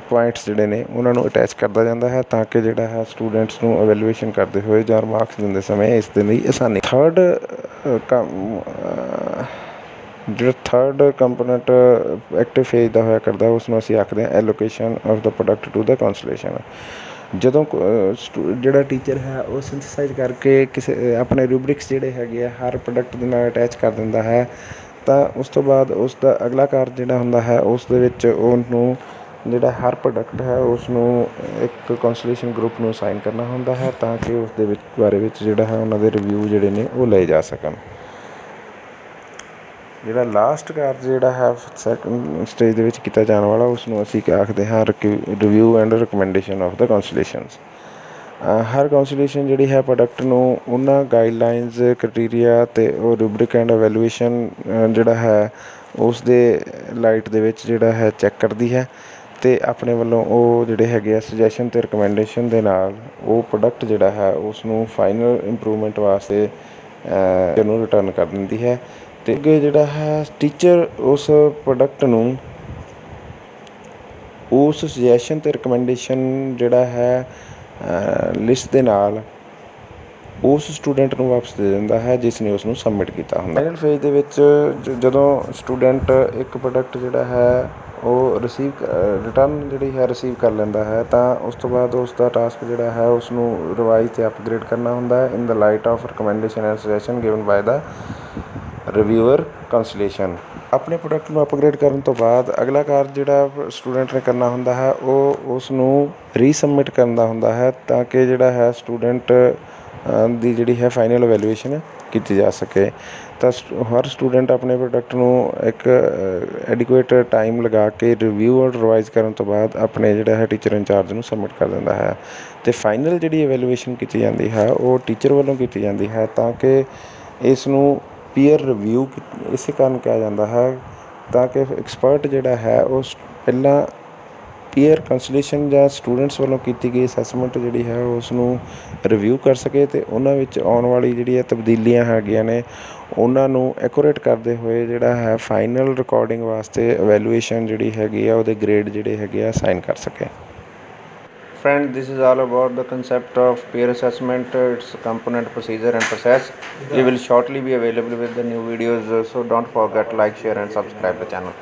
ਪੁਆਇੰਟਸ ਜਿਹੜੇ ਨੇ ਉਹਨਾਂ ਨੂੰ ਅਟੈਚ ਕਰਦਾ ਜਾਂਦਾ ਹੈ ਤਾਂ ਕਿ ਜਿਹੜਾ ਹੈ ਸਟੂਡੈਂਟਸ ਨੂੰ ਅਵੈਲੂਏਸ਼ਨ ਕਰਦੇ ਹੋਏ ਜਾਂ ਮਾਰਕਸ ਦਿੰਦੇ ਸਮੇਂ ਇਸ ਦੇ ਲਈ ਆਸਾਨੀ। ਜਿਹੜਾ ਥਰਡ ਕੰਪੋਨੈਂਟ ਐਕਟਿਵ ਫੇਜ਼ ਦਾ ਹੋਇਆ ਕਰਦਾ ਉਸ ਨੂੰ ਅਸੀਂ ਆਖਦੇ ਹਾਂ allocation of the product to the consultation. ਜਦੋਂ ਜਿਹੜਾ ਟੀਚਰ ਹੈ ਉਹ ਸਿੰਥਸਾਈਜ਼ ਕਰਕੇ ਕਿਸੇ ਆਪਣੇ ਰੂਬਰਿਕਸ ਜਿਹੜੇ ਹੈਗੇ ਆ ਹਰ ਪ੍ਰੋਡਕਟ ਦੇ ਨਾਲ ਅਟੈਚ ਕਰ ਦਿੰਦਾ ਹੈ ਤਾਂ ਉਸ ਤੋਂ ਬਾਅਦ ਉਸ ਦਾ ਅਗਲਾ ਕਾਰਜ ਜਿਹੜਾ ਹੁੰਦਾ ਹੈ ਉਸ ਦੇ ਵਿੱਚ ਉਹਨੂੰ ਜਿਹੜਾ ਹਰ ਪ੍ਰੋਡਕਟ ਹੈ ਉਸ ਨੂੰ ਇੱਕ ਕੌਂਸਲੇਸ਼ਨ ਗਰੁੱਪ ਨੂੰ ਅਸਾਈਨ ਕਰਨਾ ਹੁੰਦਾ ਹੈ ਤਾਂ ਕਿ ਉਸ ਦੇ ਬਾਰੇ ਵਿੱਚ ਜਿਹੜਾ ਹੈ ਉਹਨਾਂ ਦੇ ਰਿਵਿਊ ਜਿਹੜੇ ਨੇ ਉਹ ਲਏ ਜਾ ਸਕਣ। ਜਿਹੜਾ ਲਾਸਟ ਕਾਰਜ ਜਿਹੜਾ ਹੈ ਸੈਕੰਡ ਸਟੇਜ ਦੇ ਵਿੱਚ ਕੀਤਾ ਜਾਣ ਵਾਲਾ ਉਸ ਨੂੰ ਅਸੀਂ ਆਖਦੇ ਹਾਂ ਰਿਵਿਊ ਐਂਡ ਰਿਕਮੈਂਡੇਸ਼ਨ ਆਫ ਦਾ ਕੌਂਸਲੇਸ਼ਨਸ। ਹਰ ਕੌਂਸਲੇਸ਼ਨ ਜਿਹੜੀ ਹੈ ਪ੍ਰੋਡਕਟ ਨੂੰ ਉਹਨਾਂ ਗਾਈਡਲਾਈਨਸ, ਕ੍ਰਾਈਟੀਰੀਆ ਅਤੇ ਉਹ ਰੂਬਰਿਕ ਐਂਡ ਅਵੈਲੂਏਸ਼ਨ ਜਿਹੜਾ ਹੈ ਉਸ ਦੇ ਲਾਈਟ ਦੇ ਵਿੱਚ ਜਿਹੜਾ ਹੈ ਚੈੱਕ ਕਰਦੀ ਹੈ ਅਤੇ ਆਪਣੇ ਵੱਲੋਂ ਉਹ ਜਿਹੜੇ ਹੈਗੇ ਆ ਸੁਜੈਸ਼ਨ ਅਤੇ ਰਿਕਮੈਂਡੇਸ਼ਨ ਦੇ ਨਾਲ ਉਹ ਪ੍ਰੋਡਕਟ ਜਿਹੜਾ ਹੈ ਉਸ ਨੂੰ ਫਾਈਨਲ ਇੰਪਰੂਵਮੈਂਟ ਵਾਸਤੇ ਇਹਨੂੰ ਰਿਟਰਨ ਕਰ ਦਿੰਦੀ ਹੈ। ਅਤੇ ਅੱਗੇ ਜਿਹੜਾ ਹੈ ਟੀਚਰ ਉਸ ਪ੍ਰੋਡਕਟ ਨੂੰ ਉਸ ਸੁਜੈਸ਼ਨ ਅਤੇ ਰਿਕਮੈਂਡੇਸ਼ਨ ਜਿਹੜਾ ਹੈ ਲਿਸਟ ਦੇ ਨਾਲ ਉਸ ਸਟੂਡੈਂਟ ਨੂੰ ਵਾਪਸ ਦੇ ਦਿੰਦਾ ਹੈ ਜਿਸ ਨੇ ਉਸ ਨੂੰ ਸਬਮਿਟ ਕੀਤਾ ਹੁੰਦਾ। ਫਾਈਨਲ ਫੇਜ਼ ਦੇ ਵਿੱਚ ਜਦੋਂ ਸਟੂਡੈਂਟ ਇੱਕ ਪ੍ਰੋਡਕਟ ਜਿਹੜਾ ਹੈ ਉਹ ਰਿਟਰਨ ਜਿਹੜੀ ਹੈ ਰਿਸੀਵ ਕਰ ਲੈਂਦਾ ਹੈ ਤਾਂ ਉਸ ਤੋਂ ਬਾਅਦ ਉਸ ਦਾ ਟਾਸਕ ਜਿਹੜਾ ਹੈ ਉਸ ਨੂੰ ਰਿਵਾਈਜ਼ ਅਤੇ ਅਪਗ੍ਰੇਡ ਕਰਨਾ ਹੁੰਦਾ ਹੈ in the light of recommendation and suggestion given by the reviewer consultation. ਆਪਣੇ ਪ੍ਰੋਡਕਟ ਨੂੰ ਅਪਗ੍ਰੇਡ ਕਰਨ ਤੋਂ ਬਾਅਦ ਅਗਲਾ ਕਾਰਜ ਜਿਹੜਾ ਸਟੂਡੈਂਟ ਨੇ ਕਰਨਾ ਹੁੰਦਾ ਹੈ ਉਹ ਉਸ ਨੂੰ ਰੀਸਬਮਿਟ ਕਰਨ ਦਾ ਹੁੰਦਾ ਹੈ ਤਾਂ ਕਿ ਜਿਹੜਾ ਹੈ ਸਟੂਡੈਂਟ ਦੀ ਜਿਹੜੀ ਹੈ ਫਾਈਨਲ ਅਵੈਲੂਏਸ਼ਨ ਕੀਤੀ ਜਾ ਸਕੇ। ਤਾਂ ਹਰ ਸਟੂਡੈਂਟ ਆਪਣੇ ਪ੍ਰੋਡਕਟ ਨੂੰ ਇੱਕ ਐਡੀਕੁਏਟ ਟਾਈਮ ਲਗਾ ਕੇ ਰਿਵਿਊ ਔਰ ਰਿਵਾਈਜ਼ ਕਰਨ ਤੋਂ ਬਾਅਦ ਆਪਣੇ ਜਿਹੜਾ ਹੈ ਟੀਚਰ ਇੰਚਾਰਜ ਨੂੰ ਸਬਮਿਟ ਕਰ ਦਿੰਦਾ ਹੈ ਅਤੇ ਫਾਈਨਲ ਜਿਹੜੀ ਅਵੈਲੂਏਸ਼ਨ ਕੀਤੀ ਜਾਂਦੀ ਹੈ ਉਹ ਟੀਚਰ ਵੱਲੋਂ ਕੀਤੀ ਜਾਂਦੀ ਹੈ ਤਾਂ ਕਿ ਇਸ ਨੂੰ ਪੀਅਰ ਰਿਵਿਊ ਇਸੇ ਕਾਰਨ ਕਿਹਾ ਜਾਂਦਾ ਹੈ ਤਾਂ ਕਿ ਐਕਸਪਰਟ ਜਿਹੜਾ ਹੈ ਉਹ ਪਹਿਲਾਂ ਪੀਅਰ ਕੌਂਸਲੇਸ਼ਨ ਜਾਂ ਸਟੂਡੈਂਟਸ ਵੱਲੋਂ ਕੀਤੀ ਗਈ ਅਸੈਸਮੈਂਟ ਜਿਹੜੀ ਹੈ ਉਸ ਨੂੰ ਰਿਵਿਊ ਕਰ ਸਕੇ ਅਤੇ ਉਹਨਾਂ ਵਿੱਚ ਆਉਣ ਵਾਲੀ ਜਿਹੜੀਆਂ ਤਬਦੀਲੀਆਂ ਹੈਗੀਆਂ ਨੇ ਉਹਨਾਂ ਨੂੰ ਐਕੂਰੇਟ ਕਰਦੇ ਹੋਏ ਜਿਹੜਾ ਹੈ ਫਾਈਨਲ ਰਿਕਾਰਡਿੰਗ ਵਾਸਤੇ ਅਵੈਲੂਏਸ਼ਨ ਜਿਹੜੀ ਹੈਗੀ ਆ ਉਹਦੇ ਗ੍ਰੇਡ ਜਿਹੜੇ ਹੈਗੇ ਆ ਸਾਈਨ ਕਰ ਸਕੇ। Friends, this is all about the concept of peer assessment, its component, procedure and process. We will shortly be available with the new videos, so don't forget like, share and subscribe the channel.